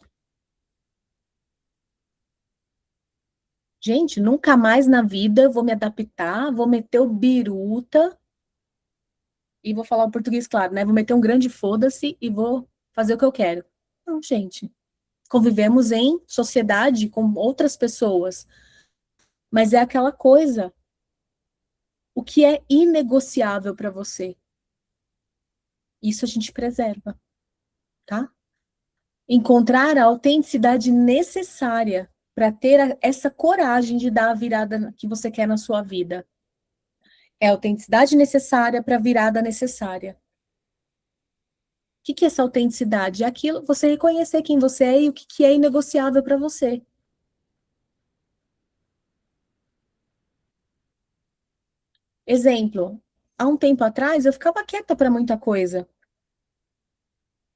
Gente, nunca mais na vida eu vou me adaptar, vou meter o biruta e vou falar o português claro, né? Vou meter um grande foda-se e vou fazer o que eu quero. Não, gente. Convivemos em sociedade com outras pessoas, mas é aquela coisa. O que é inegociável para você? Isso a gente preserva, tá? Encontrar a autenticidade necessária para ter essa coragem de dar a virada que você quer na sua vida. É a autenticidade necessária para a virada necessária. O que é essa autenticidade? É aquilo, você reconhecer quem você é e o que é inegociável para você. Exemplo, há um tempo atrás eu ficava quieta para muita coisa.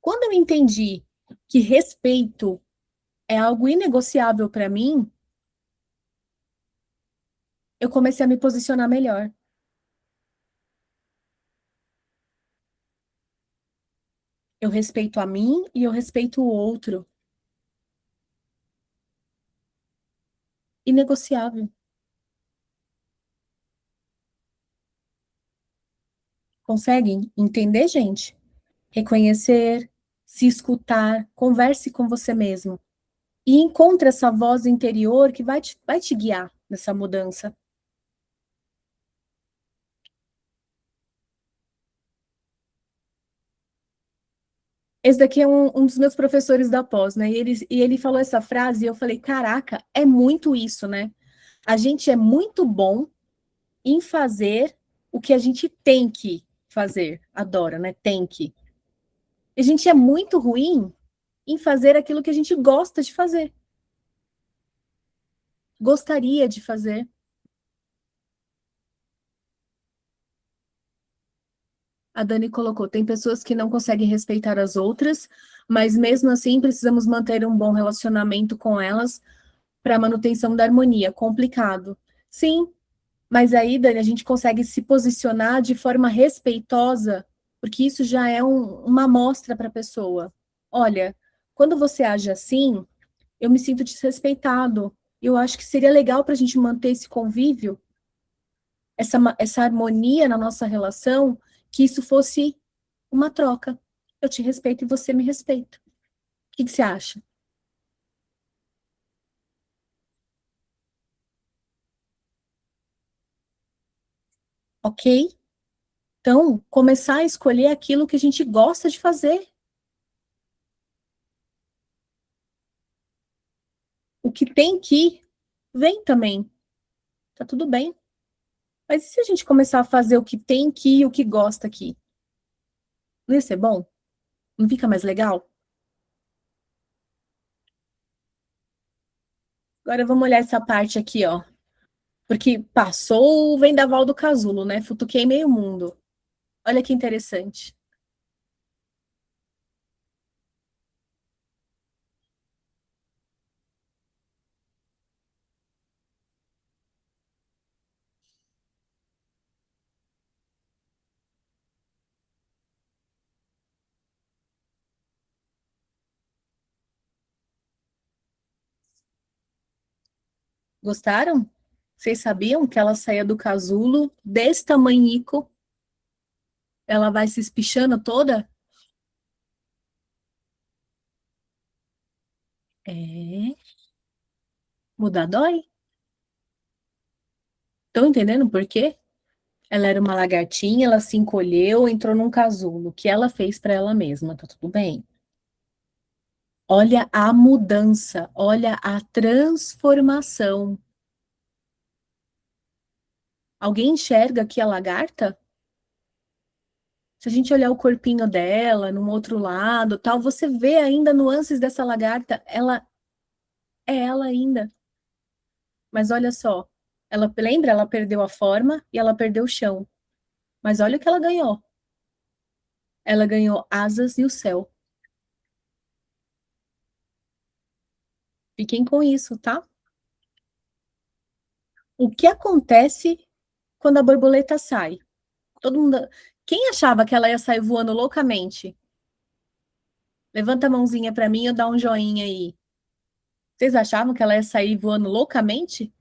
Quando eu entendi que respeito é algo inegociável para mim, eu comecei a me posicionar melhor. Eu respeito a mim e eu respeito o outro. Inegociável. Conseguem entender, gente? Reconhecer, se escutar, converse com você mesmo. E encontre essa voz interior que vai te guiar nessa mudança. Esse daqui é um dos meus professores da pós, né? E ele falou essa frase e eu falei, caraca, é muito isso, né? A gente é muito bom em fazer o que a gente tem que fazer. Adora, né? Tem que. E a gente é muito ruim em fazer aquilo que a gente gosta de fazer. Gostaria de fazer. A Dani colocou, tem pessoas que não conseguem respeitar as outras, mas mesmo assim precisamos manter um bom relacionamento com elas para a manutenção da harmonia. Complicado. Sim, mas aí, Dani, a gente consegue se posicionar de forma respeitosa, porque isso já é uma amostra para a pessoa. Olha, quando você age assim, eu me sinto desrespeitado. Eu acho que seria legal para a gente manter esse convívio, essa harmonia na nossa relação, que isso fosse uma troca. Eu te respeito e você me respeita. O que você acha? Ok? Então, começar a escolher aquilo que a gente gosta de fazer. O que tem que vem também. Tá tudo bem. Mas e se a gente começar a fazer o que tem que ir e o que gosta aqui? Não ia ser bom? Não fica mais legal? Agora vamos olhar essa parte aqui, ó. Porque passou o vendaval do casulo, né? Futuquei meio mundo. Olha que interessante. Gostaram? Vocês sabiam que ela saía do casulo desse tamanhico? Ela vai se espichando toda? É. Mudar dói? Estão entendendo por quê? Ela era uma lagartinha, ela se encolheu, entrou num casulo. O que ela fez para ela mesma? Tá tudo bem. Olha a mudança, olha a transformação. Alguém enxerga aqui a lagarta? Se a gente olhar o corpinho dela, num outro lado, tal, você vê ainda nuances dessa lagarta. Ela é ela ainda. Mas olha só, ela lembra, ela perdeu a forma e ela perdeu o chão. Mas olha o que ela ganhou. Ela ganhou asas e o céu. Fiquem com isso, tá? O que acontece quando a borboleta sai? Todo mundo. Quem achava que ela ia sair voando loucamente? Levanta a mãozinha para mim ou dá um joinha aí. Vocês achavam que ela ia sair voando loucamente?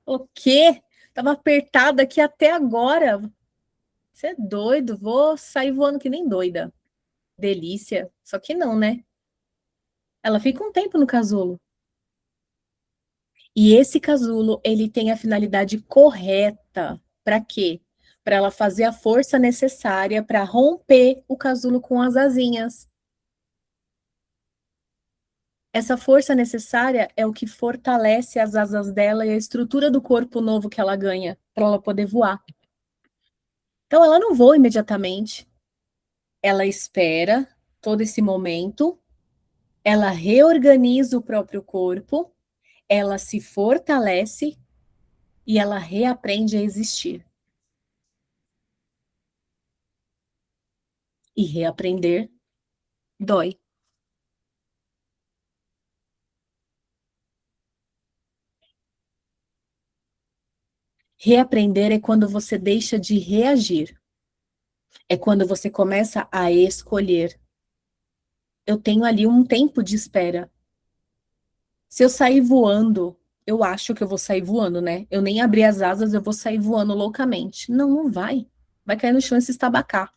O quê? Tava apertada aqui até agora. Você é doido? Vou sair voando que nem doida. Delícia. Só que não, né? Ela fica um tempo no casulo. E esse casulo, ele tem a finalidade correta. Para quê? Para ela fazer a força necessária para romper o casulo com as asinhas. Essa força necessária é o que fortalece as asas dela e a estrutura do corpo novo que ela ganha para ela poder voar. Então ela não voa imediatamente. Ela espera todo esse momento, ela reorganiza o próprio corpo, ela se fortalece e ela reaprende a existir. E reaprender dói. Reaprender é quando você deixa de reagir. É quando você começa a escolher. Eu tenho ali um tempo de espera. Se eu sair voando, eu acho que eu vou sair voando, né? Eu nem abrir as asas, eu vou sair voando loucamente. Não, não vai. Vai cair no chão e se estabacar.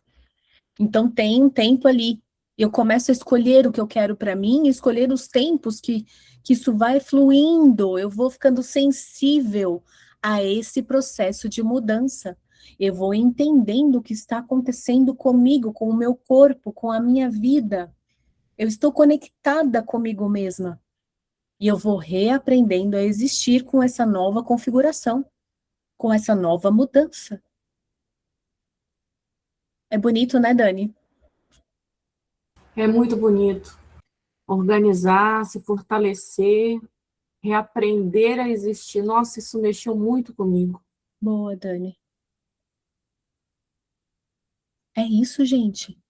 Então tem um tempo ali. Eu começo a escolher o que eu quero para mim, escolher os tempos que isso vai fluindo. Eu vou ficando sensível a esse processo de mudança. Eu vou entendendo o que está acontecendo comigo, com o meu corpo, com a minha vida. Eu estou conectada comigo mesma. E eu vou reaprendendo a existir com essa nova configuração, com essa nova mudança. É bonito, né, Dani? É muito bonito. Organizar, se fortalecer, reaprender a existir. Nossa, isso mexeu muito comigo. Boa, Dani. É isso, gente.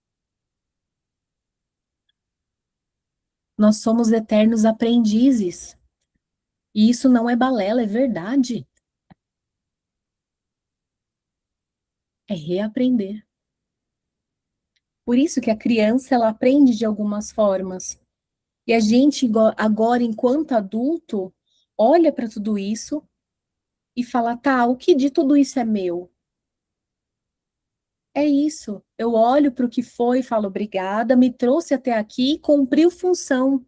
Nós somos eternos aprendizes. E isso não é balela, é verdade. É reaprender. Por isso que a criança, ela aprende de algumas formas. E a gente, agora, enquanto adulto, olha para tudo isso e fala, tá, o que de tudo isso é meu? É isso. Eu olho para o que foi e falo, obrigada, me trouxe até aqui e cumpriu função.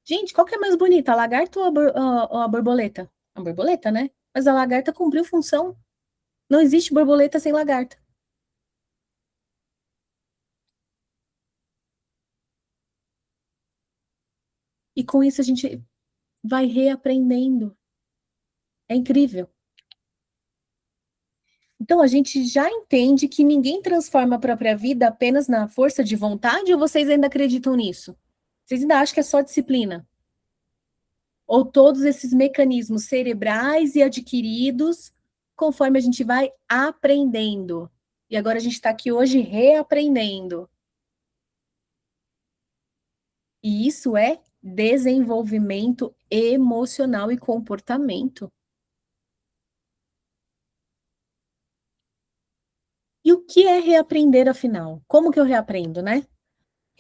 Gente, qual que é mais bonita, a lagarta ou a borboleta? A borboleta, né? Mas a lagarta cumpriu função. Não existe borboleta sem lagarta. E com isso a gente vai reaprendendo. É incrível. Então a gente já entende que ninguém transforma a própria vida apenas na força de vontade, ou vocês ainda acreditam nisso? Vocês ainda acham que é só disciplina? Ou todos esses mecanismos cerebrais e adquiridos conforme a gente vai aprendendo? E agora a gente está aqui hoje reaprendendo. E isso é desenvolvimento emocional e comportamento. E o que é reaprender, afinal? Como que eu reaprendo, né?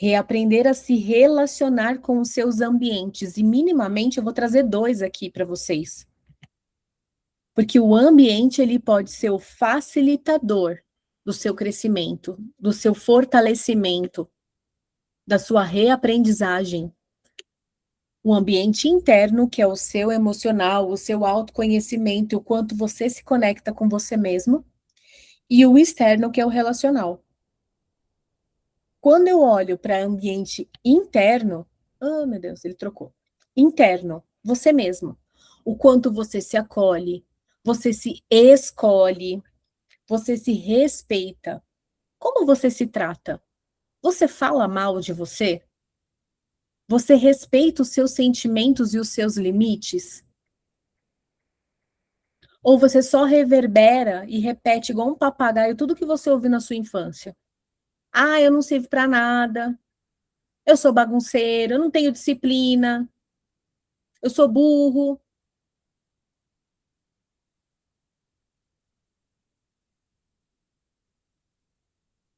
Reaprender a se relacionar com os seus ambientes. E minimamente eu vou trazer 2 aqui para vocês. Porque o ambiente ele pode ser o facilitador do seu crescimento, do seu fortalecimento, da sua reaprendizagem. O ambiente interno, que é o seu emocional, o seu autoconhecimento, o quanto você se conecta com você mesmo, e o externo, que é o relacional. Quando eu olho para ambiente interno, oh meu Deus, ele trocou. Interno, você mesmo. O quanto você se acolhe, você se escolhe, você se respeita. Como você se trata? Você fala mal de você? Você respeita os seus sentimentos e os seus limites? Ou você só reverbera e repete igual um papagaio tudo que você ouviu na sua infância? Ah, eu não sirvo para nada. Eu sou bagunceiro, eu não tenho disciplina. Eu sou burro.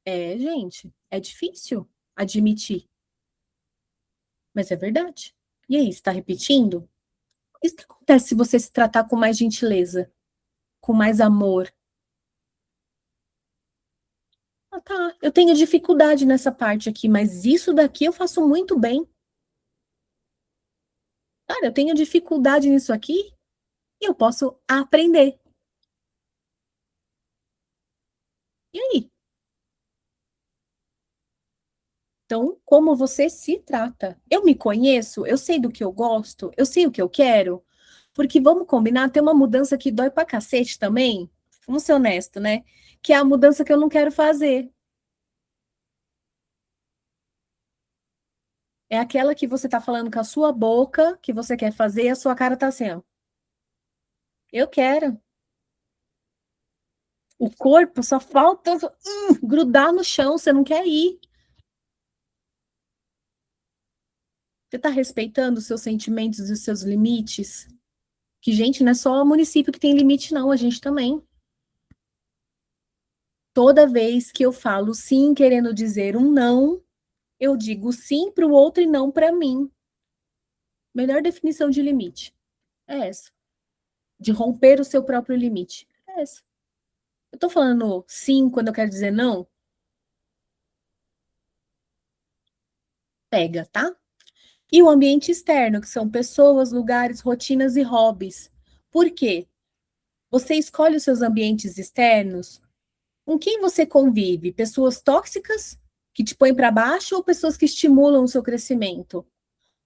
É, gente, é difícil admitir, mas é verdade. E aí, está repetindo? Isso que acontece se você se tratar com mais gentileza, com mais amor. Ah, tá, eu tenho dificuldade nessa parte aqui, mas isso daqui eu faço muito bem. Cara, eu tenho dificuldade nisso aqui e eu posso aprender. E aí? Então, como você se trata? Eu me conheço, eu sei do que eu gosto, eu sei o que eu quero, porque vamos combinar, tem uma mudança que dói pra cacete também, vamos ser honesto, né? Que é a mudança que eu não quero fazer. É aquela que você tá falando com a sua boca, que você quer fazer, e a sua cara tá assim, ó. Eu quero. O corpo só falta grudar no chão, você não quer ir. Você tá respeitando os seus sentimentos e os seus limites? Que, gente, não é só o município que tem limite, não, a gente também. Toda vez que eu falo sim querendo dizer um não, eu digo sim para o outro e não para mim. Melhor definição de limite é essa. De romper o seu próprio limite. É essa. Eu tô falando sim quando eu quero dizer não? Pega, tá? E o ambiente externo, que são pessoas, lugares, rotinas e hobbies. Por quê? Você escolhe os seus ambientes externos. Com quem você convive? Pessoas tóxicas que te põem para baixo ou pessoas que estimulam o seu crescimento?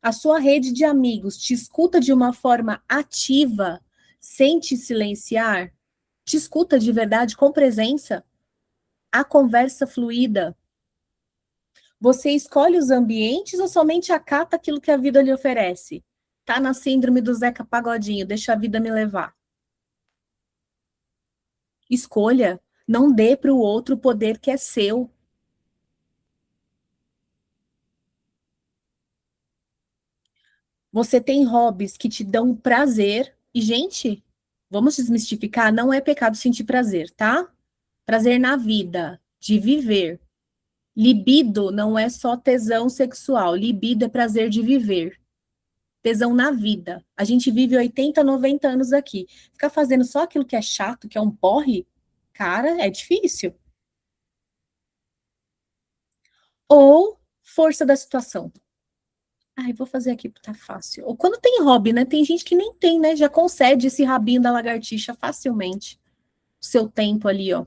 A sua rede de amigos te escuta de uma forma ativa, sem te silenciar? Te escuta de verdade, com presença? A conversa fluida? Você escolhe os ambientes ou somente acata aquilo que a vida lhe oferece? Tá na síndrome do Zeca Pagodinho, deixa a vida me levar. Escolha, não dê para o outro o poder que é seu. Você tem hobbies que te dão prazer. E, gente, vamos desmistificar, não é pecado sentir prazer, tá? Prazer na vida, de viver. Libido não é só tesão sexual, libido é prazer de viver. Tesão na vida. A gente vive 80, 90 anos aqui. Ficar fazendo só aquilo que é chato, que é um porre, cara, é difícil. Ou força da situação. Ai, vou fazer aqui porque tá fácil. Ou quando tem hobby, né? Tem gente que nem tem, né? Já concede esse rabinho da lagartixa facilmente. O seu tempo ali, ó.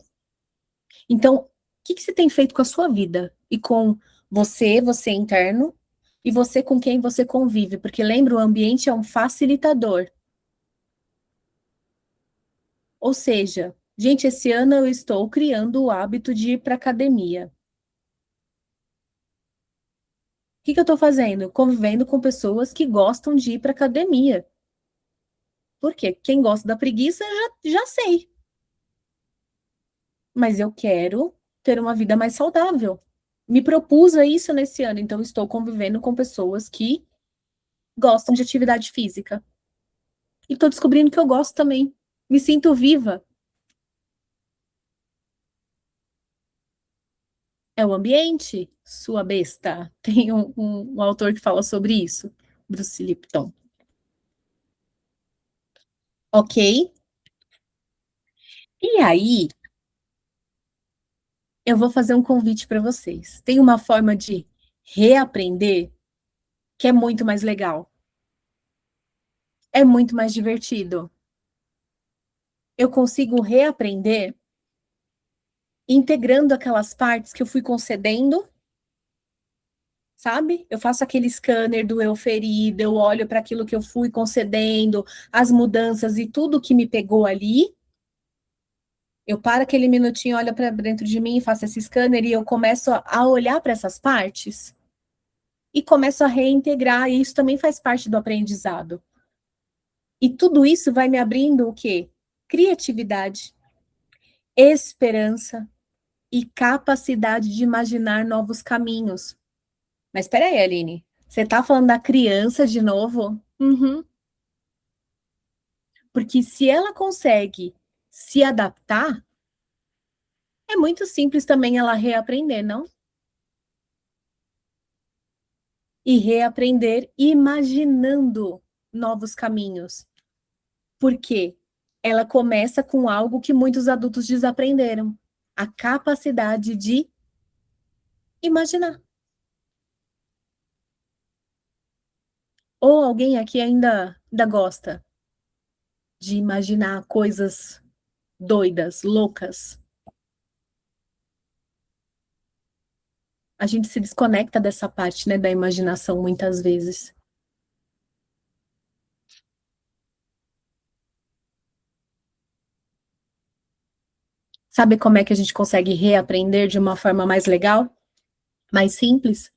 Então, o que que você tem feito com a sua vida? E com você, você interno, e você com quem você convive? Porque lembra, o ambiente é um facilitador. Ou seja, gente, esse ano eu estou criando o hábito de ir para academia. O que que eu estou fazendo? Convivendo com pessoas que gostam de ir para academia. Por quê? Quem gosta da preguiça, já sei. Mas eu quero ter uma vida mais saudável. Me propus a isso nesse ano, então estou convivendo com pessoas que gostam de atividade física. E estou descobrindo que eu gosto também. Me sinto viva. É o ambiente, sua besta. Tem um autor que fala sobre isso, Bruce Lipton. Ok? E aí, eu vou fazer um convite para vocês. Tem uma forma de reaprender que é muito mais legal. É muito mais divertido. Eu consigo reaprender integrando aquelas partes que eu fui concedendo, sabe? Eu faço aquele scanner do eu ferido, eu olho para aquilo que eu fui concedendo, as mudanças e tudo que me pegou ali. Eu paro aquele minutinho, olho para dentro de mim, faço esse scanner e eu começo a olhar para essas partes e começo a reintegrar, e isso também faz parte do aprendizado. E tudo isso vai me abrindo o quê? Criatividade, esperança e capacidade de imaginar novos caminhos. Mas espera aí, Aline, você tá falando da criança de novo? Uhum. Porque se ela consegue se adaptar, é muito simples também ela reaprender, não? E reaprender imaginando novos caminhos. Por quê? Ela começa com algo que muitos adultos desaprenderam: a capacidade de imaginar. Ou alguém aqui ainda gosta de imaginar coisas doidas, loucas? A gente se desconecta dessa parte, né, da imaginação muitas vezes. Sabe como é que a gente consegue reaprender de uma forma mais legal? Mais simples?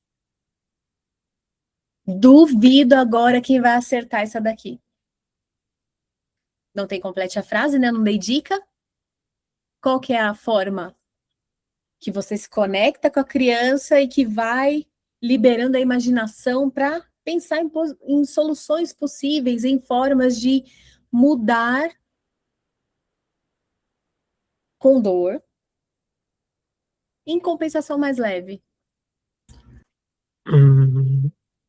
Duvido agora quem vai acertar essa daqui. Não tem complete a frase, né? Não dei dica. Qual que é a forma que você se conecta com a criança e que vai liberando a imaginação para pensar em soluções possíveis, em formas de mudar com dor, em compensação mais leve?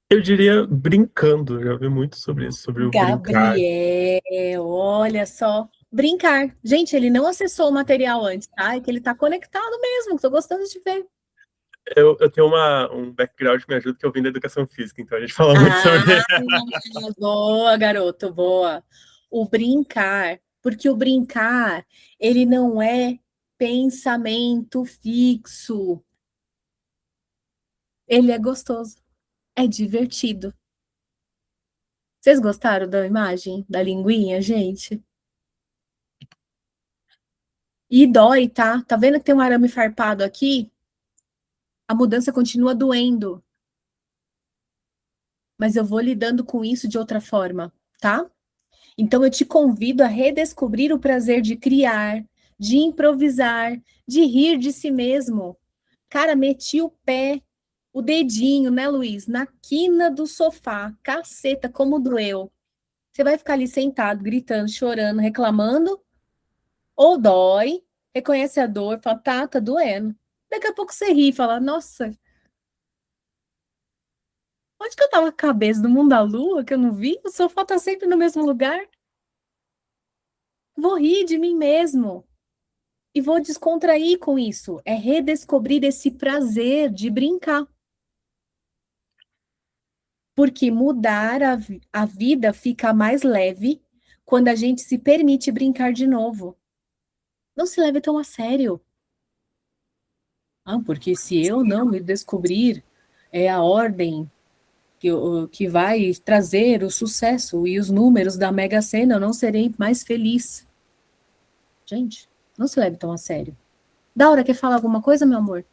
Eu diria brincando, já ouvi muito sobre isso, sobre o brincar. Gabriel, olha só. Brincar. Gente, ele não acessou o material antes, tá? É que ele tá conectado mesmo, tô gostando de ver. Eu tenho um background que me ajuda, que eu vim da educação física, então a gente fala muito sobre. Boa, garoto, boa. O brincar, porque o brincar, ele não é pensamento fixo. Ele é gostoso, é divertido. Vocês gostaram da imagem da linguinha, gente? E dói, tá? Tá vendo que tem um arame farpado aqui? A mudança continua doendo. Mas eu vou lidando com isso de outra forma, tá? Então eu te convido a redescobrir o prazer de criar, de improvisar, de rir de si mesmo. Cara, meti o pé, o dedinho, né, Luiz, na quina do sofá. Caceta, como doeu. Você vai ficar ali sentado, gritando, chorando, reclamando? Ou dói, reconhece a dor, fala, tá doendo. Daqui a pouco você ri e fala, nossa, onde que eu tava com a cabeça? Do mundo da lua, que eu não vi? O sofá tá sempre no mesmo lugar. Vou rir de mim mesmo. E vou descontrair com isso. É redescobrir esse prazer de brincar. Porque mudar a vida fica mais leve quando a gente se permite brincar de novo. Não se leve tão a sério. Ah, porque se eu não me descobrir, é a ordem que vai trazer o sucesso e os números da Mega Sena, eu não serei mais feliz. Gente, não se leve tão a sério. Daura, quer falar alguma coisa, meu amor?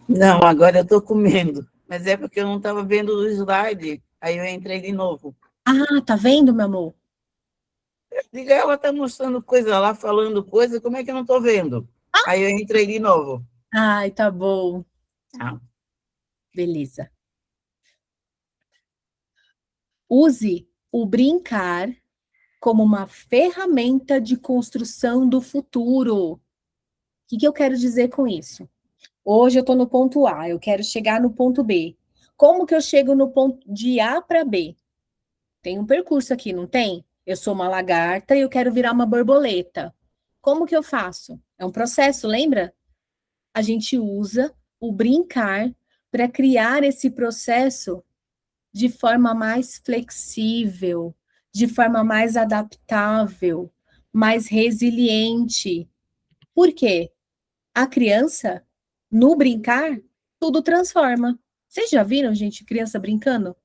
Não, agora eu estou comendo. Mas é porque eu não estava vendo o slide. Aí eu entrei de novo. Ah, tá vendo, meu amor? Diga, ela está mostrando coisa lá, falando coisa, como é que eu não estou vendo? Aí eu entrei de novo. Ai, tá bom. Ah, Beleza. Use o brincar como uma ferramenta de construção do futuro. O que eu quero dizer com isso? Hoje eu estou no ponto A, eu quero chegar no ponto B. Como que eu chego no ponto de A para B? Tem um percurso aqui, não tem? Eu sou uma lagarta e eu quero virar uma borboleta. Como que eu faço? É um processo, lembra? A gente usa o brincar para criar esse processo de forma mais flexível, de forma mais adaptável, mais resiliente. Por quê? A criança, no brincar, tudo transforma. Vocês já viram, gente, criança brincando?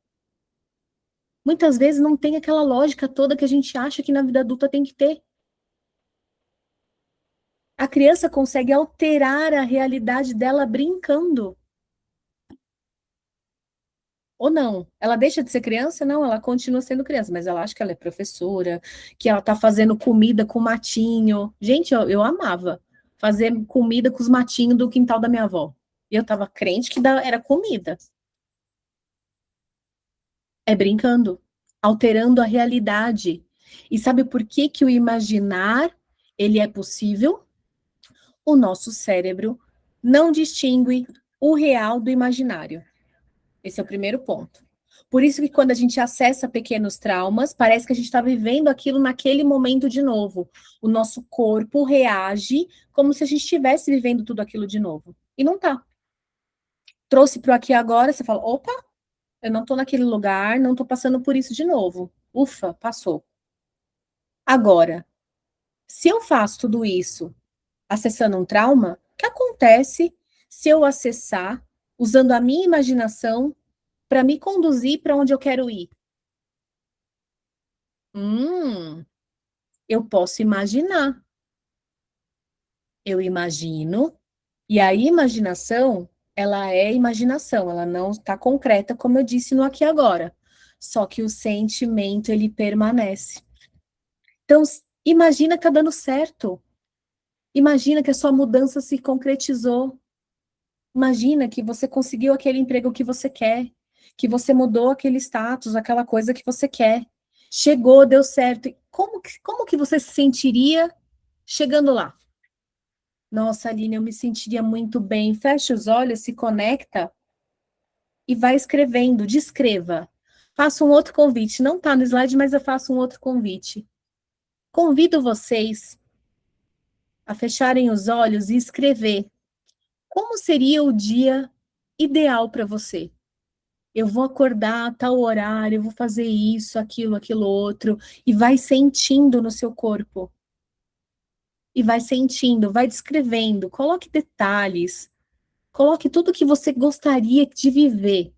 Muitas vezes não tem aquela lógica toda que a gente acha que na vida adulta tem que ter. A criança consegue alterar a realidade dela brincando. Ou não? Ela deixa de ser criança? Não, ela continua sendo criança, mas ela acha que ela é professora, que ela tá fazendo comida com matinho. Gente, eu amava fazer comida com os matinhos do quintal da minha avó. E eu tava crente que era comida. É brincando, alterando a realidade. E sabe por que que o imaginar ele é possível? O nosso cérebro não distingue o real do imaginário. Esse é o primeiro ponto. Por isso que quando a gente acessa pequenos traumas, parece que a gente está vivendo aquilo naquele momento de novo. O nosso corpo reage como se a gente estivesse vivendo tudo aquilo de novo. E não tá. Trouxe para o aqui e agora, você fala, opa, eu não estou naquele lugar, não estou passando por isso de novo. Ufa, passou. Agora, se eu faço tudo isso acessando um trauma, o que acontece se eu acessar usando a minha imaginação para me conduzir para onde eu quero ir? Eu posso imaginar. Eu imagino, e a imaginação, ela é imaginação, ela não está concreta, como eu disse no aqui e agora. Só que o sentimento, ele permanece. Então, imagina que está dando certo. Imagina que a sua mudança se concretizou. Imagina que você conseguiu aquele emprego que você quer, que você mudou aquele status, aquela coisa que você quer. Chegou, deu certo. E como que você se sentiria chegando lá? Nossa, Aline, eu me sentiria muito bem. Fecha os olhos, se conecta e vai escrevendo. Descreva. Faço um outro convite. Não está no slide, mas eu faço um outro convite. Convido vocês a fecharem os olhos e escrever. Como seria o dia ideal para você? Eu vou acordar a tal horário, eu vou fazer isso, aquilo outro, e vai sentindo no seu corpo. E vai sentindo, vai descrevendo, coloque detalhes, coloque tudo que você gostaria de viver.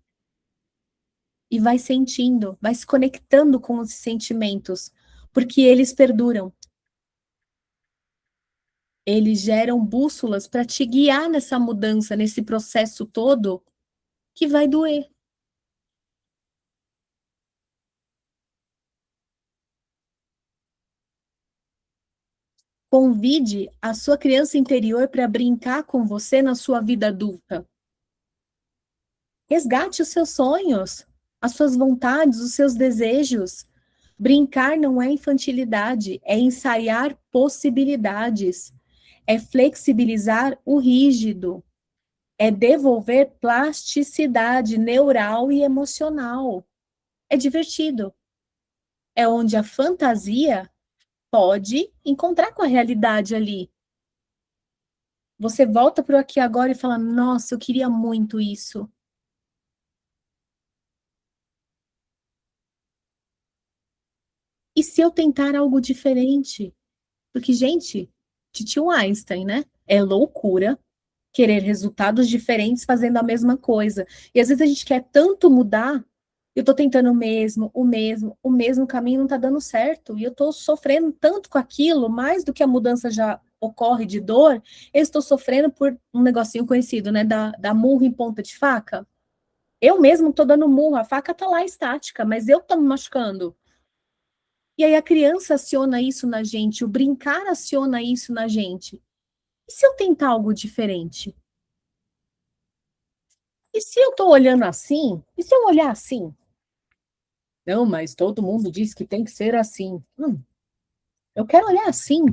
E vai sentindo, vai se conectando com os sentimentos, porque eles perduram. Eles geram bússolas para te guiar nessa mudança, nesse processo todo que vai doer. Convide a sua criança interior para brincar com você na sua vida adulta. Resgate os seus sonhos, as suas vontades, os seus desejos. Brincar não é infantilidade, é ensaiar possibilidades, é flexibilizar o rígido, é devolver plasticidade neural e emocional. É divertido. É onde a fantasia pode encontrar com a realidade ali. Você volta para o aqui agora e fala, nossa, eu queria muito isso. E se eu tentar algo diferente? Porque, gente, titio Einstein, né? É loucura querer resultados diferentes fazendo a mesma coisa. E às vezes a gente quer tanto mudar, eu tô tentando o mesmo caminho não tá dando certo. E eu tô sofrendo tanto com aquilo, mais do que a mudança já ocorre de dor, eu estou sofrendo por um negocinho conhecido, né? Da murro em ponta de faca. Eu mesmo tô dando murro, a faca tá lá estática, mas eu tô me machucando. E aí a criança aciona isso na gente, o brincar aciona isso na gente. E se eu tentar algo diferente? E se eu estou olhando assim? E se eu olhar assim? Não, mas todo mundo diz que tem que ser assim. Eu quero olhar assim.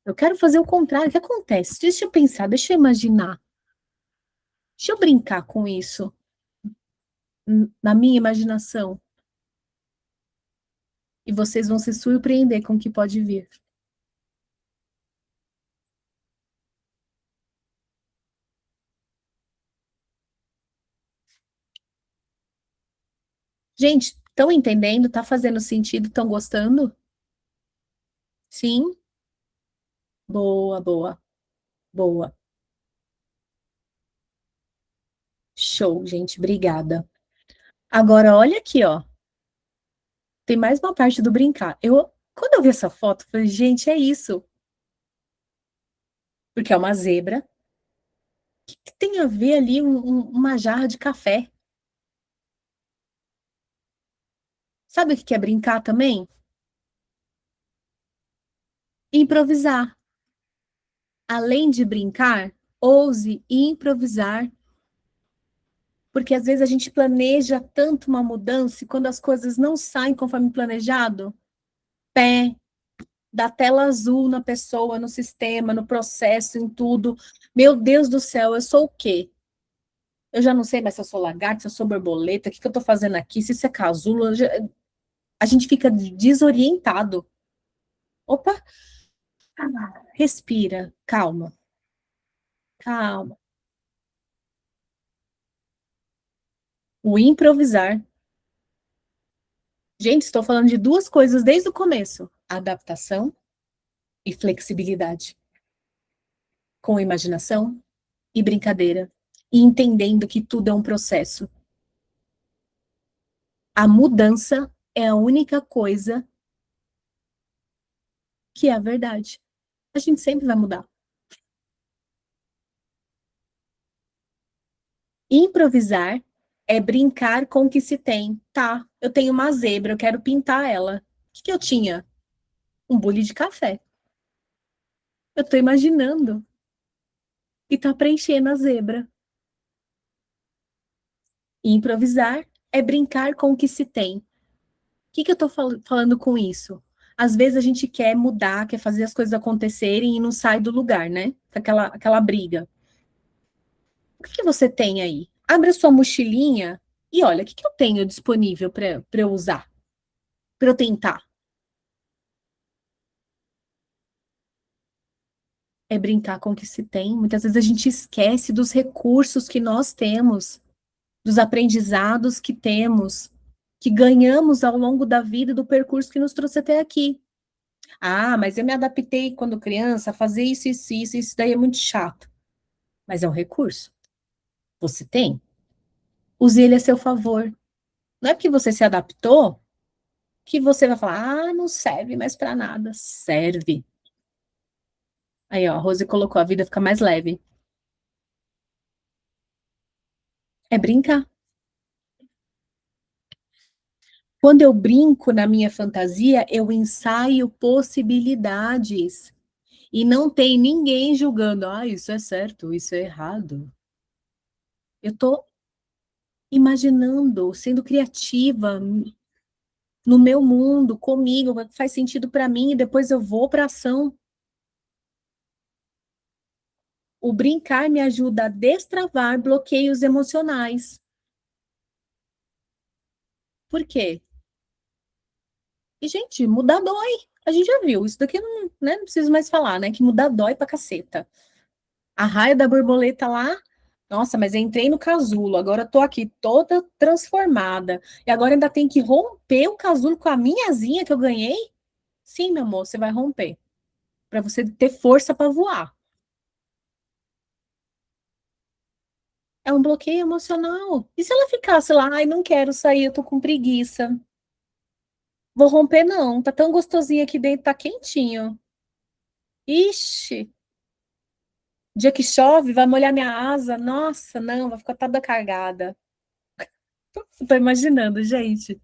Eu quero fazer o contrário. O que acontece? Deixa eu pensar, deixa eu imaginar. Deixa eu brincar com isso na minha imaginação. E vocês vão se surpreender com o que pode vir. Gente, estão entendendo? Tá fazendo sentido? Estão gostando? Sim? Boa, boa, boa. Show, gente. Obrigada. Agora, olha aqui, ó. Tem mais uma parte do brincar. Quando eu vi essa foto, eu falei, gente, é isso. Porque é uma zebra. O que tem a ver ali uma jarra de café? Sabe o que é brincar também? Improvisar. Além de brincar, ouse improvisar. Porque às vezes a gente planeja tanto uma mudança e quando as coisas não saem conforme planejado, pé, dá tela azul na pessoa, no sistema, no processo, em tudo. Meu Deus do céu, eu sou o quê? Eu já não sei mais se eu sou lagarto, se eu sou borboleta, o que eu tô fazendo aqui, se isso é casulo. A gente fica desorientado. Opa, respira, calma, calma. O improvisar. Gente, estou falando de duas coisas desde o começo: adaptação e flexibilidade. Com imaginação e brincadeira. E entendendo que tudo é um processo. A mudança é a única coisa que é a verdade. A gente sempre vai mudar. Improvisar é brincar com o que se tem. Tá, eu tenho uma zebra, eu quero pintar ela. O que eu tinha? Um bule de café. Eu tô imaginando. E tá preenchendo a zebra. Improvisar é brincar com o que se tem. O que eu tô falando com isso? Às vezes a gente quer mudar, quer fazer as coisas acontecerem e não sai do lugar, né? Aquela briga. O que você tem aí? Abre a sua mochilinha e olha, o que eu tenho disponível para eu usar? Para eu tentar? É brincar com o que se tem. Muitas vezes a gente esquece dos recursos que nós temos, dos aprendizados que temos, que ganhamos ao longo da vida e do percurso que nos trouxe até aqui. Ah, mas eu me adaptei quando criança a fazer isso daí é muito chato. Mas é um recurso. Você tem. Use ele a seu favor. Não é porque você se adaptou que você vai falar, ah, não serve mais para nada. Serve. Aí, ó, a Rose colocou, a vida fica mais leve. É brincar. Quando eu brinco na minha fantasia, eu ensaio possibilidades. E não tem ninguém julgando, ah, isso é certo, isso é errado. Eu tô imaginando, sendo criativa no meu mundo, comigo, o que faz sentido para mim, e depois eu vou para ação. O brincar me ajuda a destravar bloqueios emocionais. Por quê? E, gente, mudar dói. A gente já viu, isso daqui não, né, não preciso mais falar, né? Que mudar dói pra caceta. A raia da borboleta lá, nossa, mas entrei no casulo, agora tô aqui toda transformada. E agora ainda tem que romper o casulo com a minha asinha que eu ganhei? Sim, meu amor, você vai romper. Pra você ter força pra voar. É um bloqueio emocional. E se ela ficasse lá, ai, não quero sair, eu tô com preguiça. Vou romper, não. Tá tão gostosinho aqui dentro, tá quentinho. Ixi, dia que chove, vai molhar minha asa. Nossa, não, vai ficar toda cargada. Tô imaginando, gente.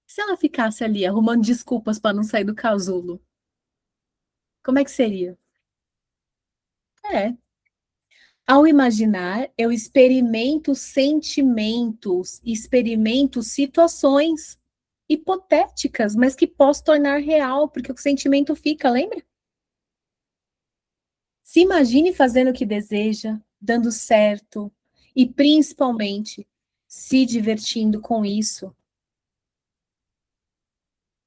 Se ela ficasse ali arrumando desculpas para não sair do casulo, como é que seria? É. Ao imaginar, eu experimento sentimentos, experimento situações hipotéticas, mas que posso tornar real, porque o sentimento fica, lembra? Se imagine fazendo o que deseja, dando certo e principalmente se divertindo com isso,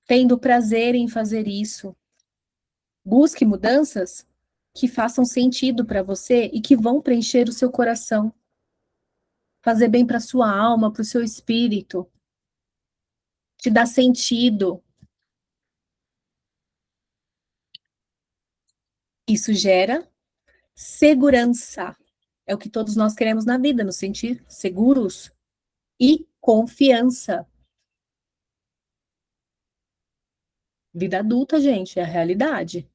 tendo prazer em fazer isso. Busque mudanças que façam sentido para você e que vão preencher o seu coração, fazer bem para sua alma, para o seu espírito, te dar sentido. Isso gera segurança. É o que todos nós queremos na vida, nos sentir seguros e confiança. Vida adulta, gente, é a realidade.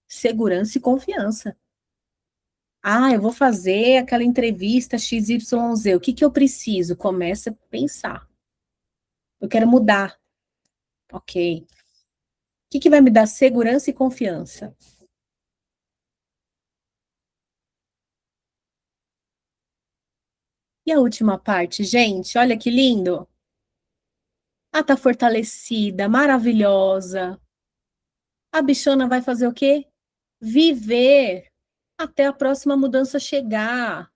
Segurança e confiança. Ah, eu vou fazer aquela entrevista XYZ. O que que eu preciso? Começa a pensar. Eu quero mudar. Ok. O que que vai me dar segurança e confiança? E a última parte, gente, olha que lindo. Ah, tá fortalecida, maravilhosa. A bichona vai fazer o quê? Viver até a próxima mudança chegar.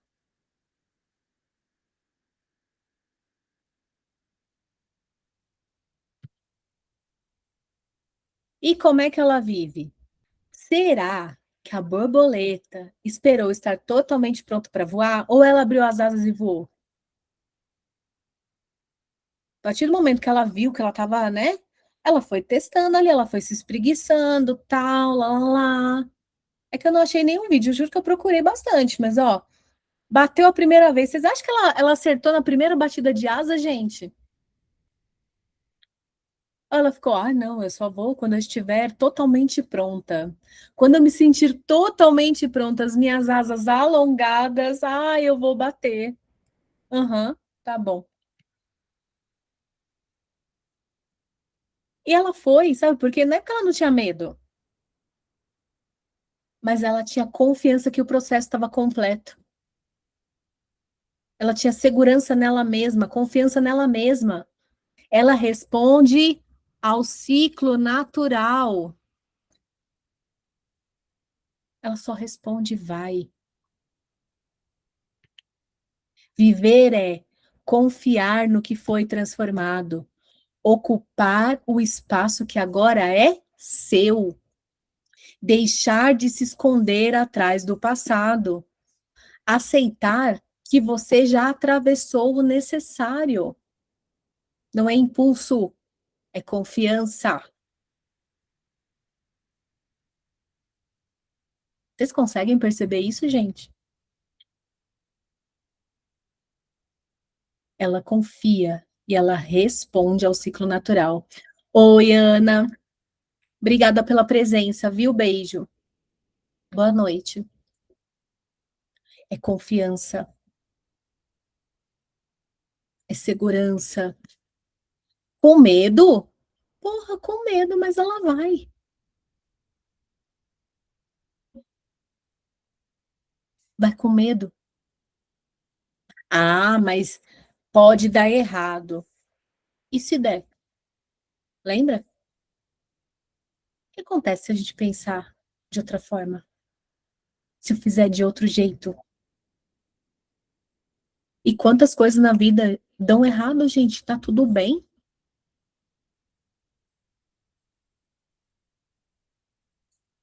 E como é que ela vive? Será que a borboleta esperou estar totalmente pronta para voar ou ela abriu as asas e voou? A partir do momento que ela viu que ela estava, né? Ela foi testando ali, ela foi se espreguiçando, tal, lá. É que eu não achei nenhum vídeo, eu juro que eu procurei bastante, mas ó, bateu a primeira vez. Vocês acham que ela acertou na primeira batida de asa, gente? Ela ficou, ah, não, eu só vou quando eu estiver totalmente pronta. Quando eu me sentir totalmente pronta, as minhas asas alongadas, ah, eu vou bater. Aham, tá bom. E ela foi, sabe por quê? Não é porque ela não tinha medo, mas ela tinha confiança que o processo estava completo. Ela tinha segurança nela mesma, confiança nela mesma. Ela responde ao ciclo natural. Ela só responde vai. Viver é confiar no que foi transformado, ocupar o espaço que agora é seu, deixar de se esconder atrás do passado, aceitar que você já atravessou o necessário. Não é impulso, é confiança. Vocês conseguem perceber isso, gente? Ela confia e ela responde ao ciclo natural. Oi, Ana. Obrigada pela presença, viu? Beijo. Boa noite. É confiança, é segurança. Com medo? Porra, com medo, mas ela vai. Vai com medo. Ah, mas pode dar errado. E se der? Lembra? O que acontece se a gente pensar de outra forma? Se eu fizer de outro jeito? E quantas coisas na vida dão errado, gente? Tá tudo bem?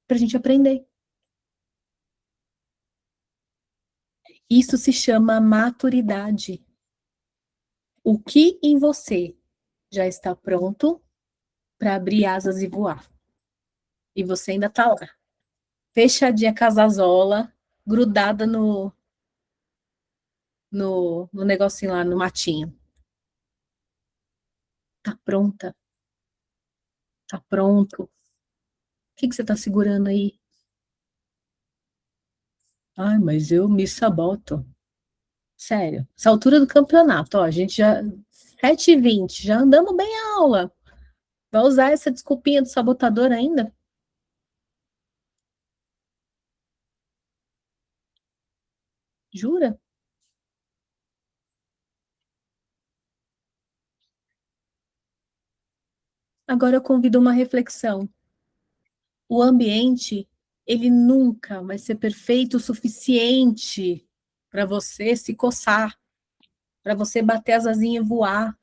Pra gente aprender. Isso se chama maturidade. O que em você já está pronto para abrir asas e voar? E você ainda tá lá, fechadinha casazola, grudada no negocinho lá, no matinho. Tá pronta? Tá pronto? O que que você tá segurando aí? Ai, mas eu me saboto. Sério, essa altura do campeonato, ó, a gente já 7h20, já andamos bem a aula. Vai usar essa desculpinha do sabotador ainda? Jura? Agora eu convido uma reflexão. O ambiente, ele nunca vai ser perfeito o suficiente para você se coçar, para você bater as asinhas e voar,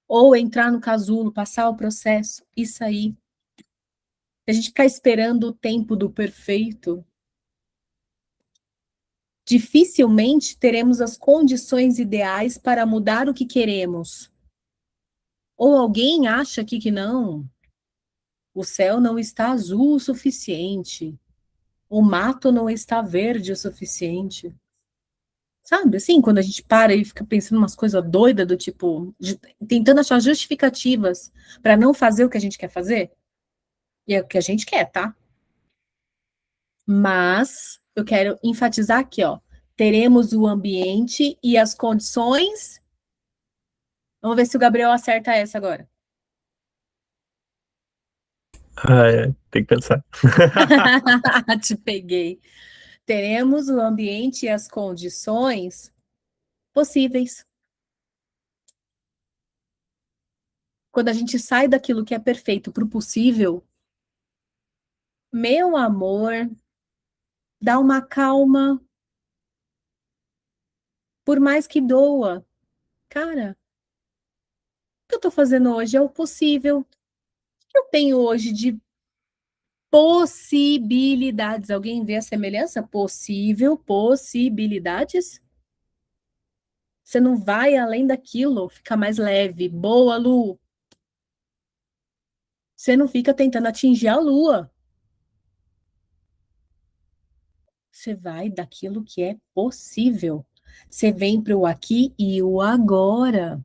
ou entrar no casulo, passar o processo, isso aí. A gente ficar esperando o tempo do perfeito, dificilmente teremos as condições ideais para mudar o que queremos. Ou alguém acha aqui que não, o céu não está azul o suficiente, o mato não está verde o suficiente. Sabe, assim, quando a gente para e fica pensando umas coisas doidas do tipo, tentando achar justificativas para não fazer o que a gente quer fazer. E é o que a gente quer, tá? Mas eu quero enfatizar aqui, ó. Teremos o ambiente e as condições. Vamos ver se o Gabriel acerta essa agora. Tem que pensar. Te peguei. Teremos o ambiente e as condições possíveis. Quando a gente sai daquilo que é perfeito para o possível, meu amor, dá uma calma, por mais que doa. Cara, o que eu tô fazendo hoje é o possível. O que eu tenho hoje de possibilidades? Alguém vê a semelhança? Possível, possibilidades? Você não vai além daquilo, fica mais leve. Boa, Lu. Você não fica tentando atingir a lua. Você vai daquilo que é possível. Você vem para o aqui e o agora.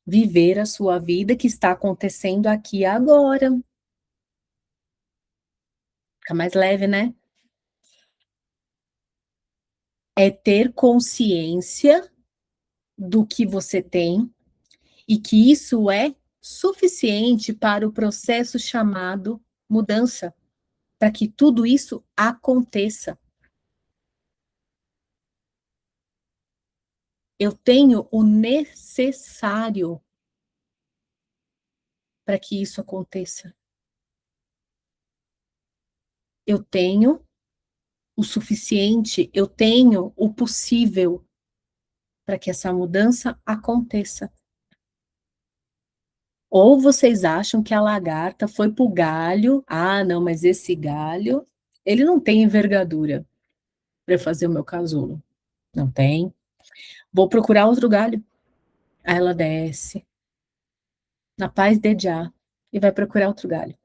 Viver a sua vida que está acontecendo aqui e agora. Fica mais leve, né? É ter consciência do que você tem e que isso é suficiente para o processo chamado mudança, para que tudo isso aconteça. Eu tenho o necessário para que isso aconteça. Eu tenho o suficiente, eu tenho o possível para que essa mudança aconteça. Ou vocês acham que a lagarta foi pro galho? Ah, não, mas esse galho, ele não tem envergadura para fazer o meu casulo. Não tem. Vou procurar outro galho. Aí ela desce, na paz de já, e vai procurar outro galho.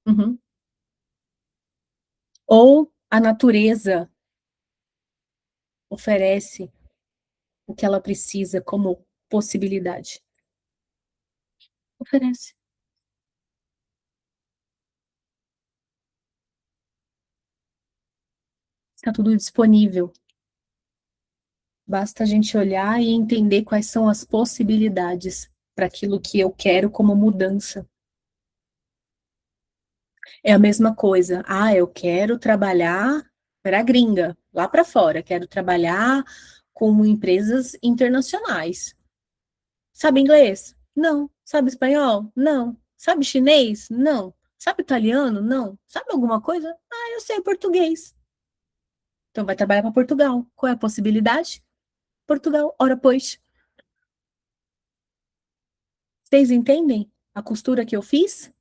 Uhum. Ou a natureza oferece o que ela precisa como possibilidade. Oferece. Está tudo disponível. Basta a gente olhar e entender quais são as possibilidades para aquilo que eu quero como mudança. É a mesma coisa. Ah, eu quero trabalhar para a gringa, lá para fora. Quero trabalhar com empresas internacionais. Sabe inglês? Não. Sabe espanhol? Não. Sabe chinês? Não. Sabe italiano? Não. Sabe alguma coisa? Ah, eu sei português. Então vai trabalhar para Portugal. Qual é a possibilidade? Portugal. Ora, pois. Vocês entendem a costura que eu fiz?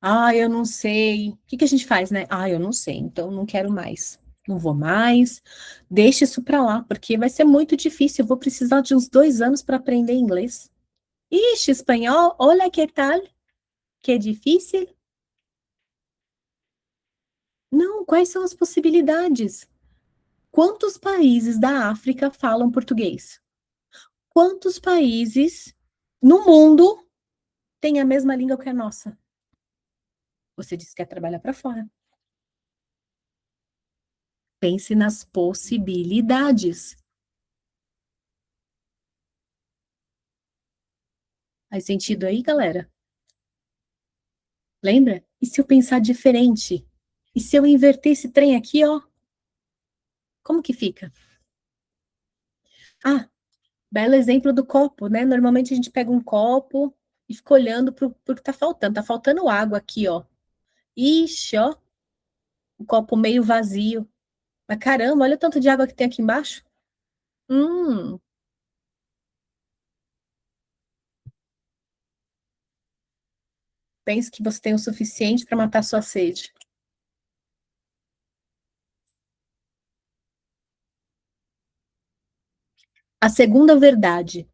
Ah, eu não sei. O que que a gente faz, né? Ah, eu não sei, então não quero mais. Não vou mais. Deixa isso pra lá, porque vai ser muito difícil. Eu vou precisar de uns 2 anos para aprender inglês. Ixi, espanhol, olha que tal? Que difícil? Não, quais são as possibilidades? Quantos países da África falam português? Quantos países no mundo têm a mesma língua que a nossa? Você disse que quer trabalhar para fora. Pense nas possibilidades. Faz sentido aí, galera? Lembra? E se eu pensar diferente? E se eu inverter esse trem aqui, ó? Como que fica? Ah, Belo exemplo do copo, né? Normalmente a gente pega um copo e fica olhando pro que tá faltando. Tá faltando água aqui, ó. Ixi, ó, o copo meio vazio. Mas caramba, olha o tanto de água que tem aqui embaixo. Hum, pense que você tem o suficiente para matar sua sede. A segunda verdade,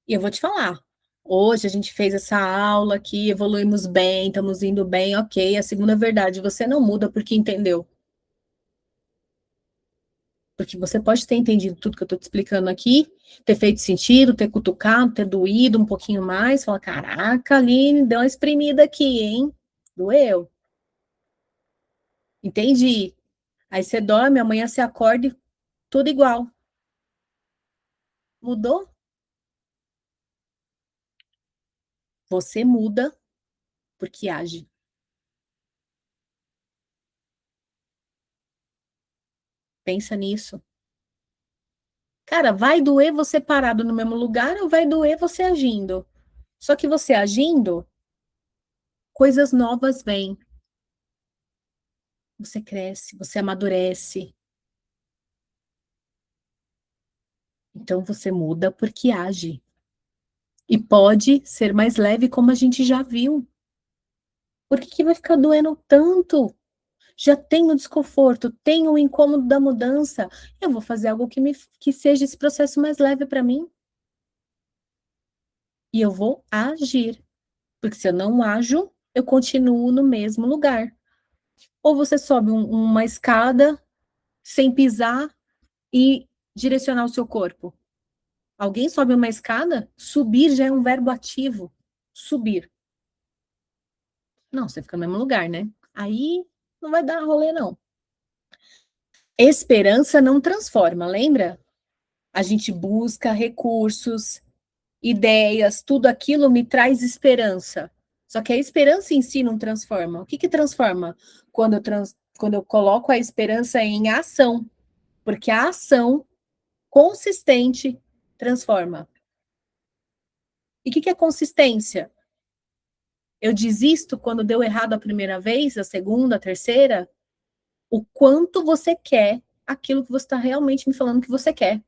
e eu vou te falar, hoje a gente fez essa aula aqui, evoluímos bem, estamos indo bem, ok. A segunda verdade, você não muda porque entendeu. Porque você pode ter entendido tudo que eu estou te explicando aqui, ter feito sentido, ter cutucado, ter doído um pouquinho mais, falar, caraca, Aline, deu uma espremida aqui, hein? Doeu. Entendi. Aí você dorme, amanhã você acorda e tudo igual. Mudou? Você muda porque age. Pensa nisso. Cara, vai doer você parado no mesmo lugar ou vai doer você agindo? Só que você agindo, coisas novas vêm. Você cresce, você amadurece. Então você muda porque age. E pode ser mais leve, como a gente já viu. Por que que vai ficar doendo tanto? Já tenho desconforto, tenho o incômodo da mudança. Eu vou fazer algo que seja esse processo mais leve para mim. E eu vou agir. Porque se eu não ajo, eu continuo no mesmo lugar. Ou você sobe uma escada sem pisar e direcionar o seu corpo. Alguém sobe uma escada? Subir já é um verbo ativo. Subir. Não, você fica no mesmo lugar, né? Aí não vai dar rolê, não. Esperança não transforma, lembra? A gente busca recursos, ideias, tudo aquilo me traz esperança. Só que a esperança em si não transforma. O que que transforma? Quando eu coloco a esperança em ação. Porque a ação consistente transforma. E o que que é consistência? Eu desisto quando deu errado a primeira vez, a segunda, a terceira? O quanto você quer aquilo que você está realmente me falando que você quer.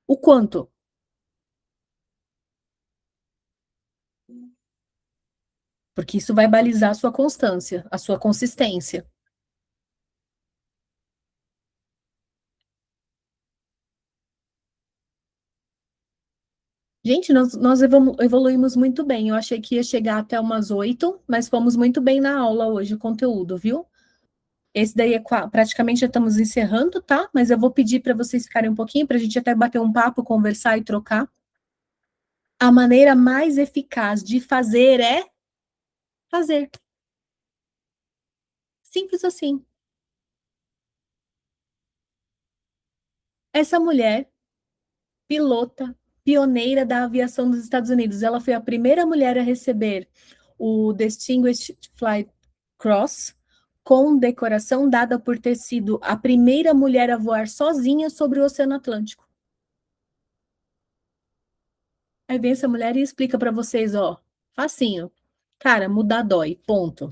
O quanto? Porque isso vai balizar a sua constância, a sua consistência. Gente, nós evoluímos muito bem. Eu achei que ia chegar até umas 8, mas fomos muito bem na aula hoje, o conteúdo, viu? Esse daí é praticamente já estamos encerrando, tá? Mas eu vou pedir para vocês ficarem um pouquinho, para a gente até bater um papo, conversar e trocar. A maneira mais eficaz de fazer é fazer. Simples assim. Essa mulher, pilota, pioneira da aviação dos Estados Unidos, ela foi a primeira mulher a receber o Distinguished Flight Cross, com decoração dada por ter sido a primeira mulher a voar sozinha sobre o Oceano Atlântico. Aí vem essa mulher e explica para vocês, ó, facinho. Cara, mudar dói, ponto.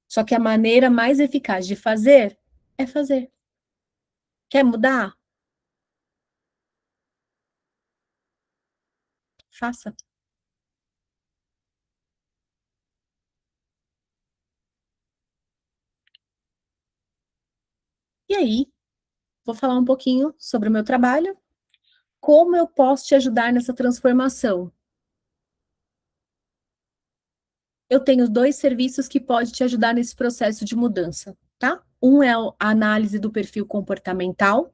Só que a maneira mais eficaz de fazer é fazer. Quer mudar? Faça. E aí, vou falar um pouquinho sobre o meu trabalho, como eu posso te ajudar nessa transformação. Eu tenho 2 serviços que podem te ajudar nesse processo de mudança, tá? Um é a análise do perfil comportamental,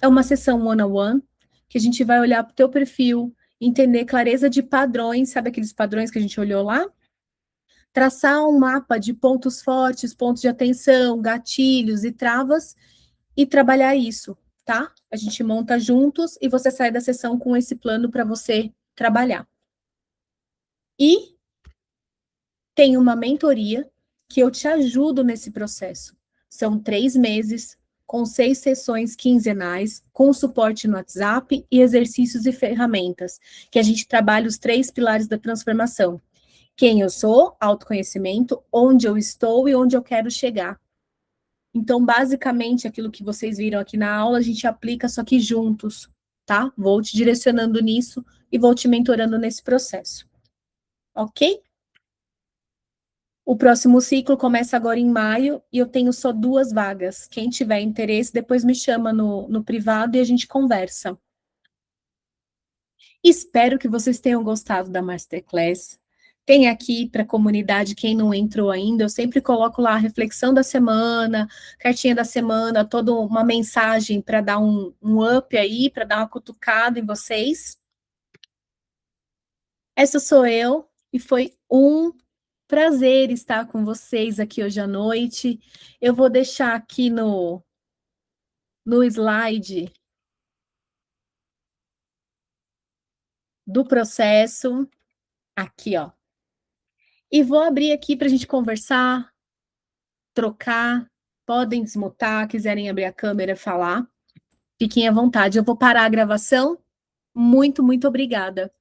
é uma sessão one-on-one, que a gente vai olhar para o teu perfil, entender clareza de padrões, sabe aqueles padrões que a gente olhou lá? Traçar um mapa de pontos fortes, pontos de atenção, gatilhos e travas, e trabalhar isso, tá? A gente monta juntos e você sai da sessão com esse plano para você trabalhar. E tem uma mentoria que eu te ajudo nesse processo. São 3 meses com 6 sessões quinzenais, com suporte no WhatsApp e exercícios e ferramentas, que a gente trabalha os 3 pilares da transformação. Quem eu sou, autoconhecimento, onde eu estou e onde eu quero chegar. Então, basicamente, aquilo que vocês viram aqui na aula, a gente aplica só que juntos, tá? Vou te direcionando nisso e vou te mentorando nesse processo. Ok? O próximo ciclo começa agora em maio e eu tenho só 2 vagas. Quem tiver interesse, depois me chama no privado e a gente conversa. Espero que vocês tenham gostado da Masterclass. Tem aqui para a comunidade, quem não entrou ainda, eu sempre coloco lá a reflexão da semana, cartinha da semana, toda uma mensagem para dar um up aí, para dar uma cutucada em vocês. Essa sou eu e foi um prazer estar com vocês aqui hoje à noite. Eu vou deixar aqui no slide do processo, aqui, ó. E vou abrir aqui para a gente conversar, trocar, podem desmutar, quiserem abrir a câmera e falar. Fiquem à vontade. Eu vou parar a gravação. Muito, muito obrigada.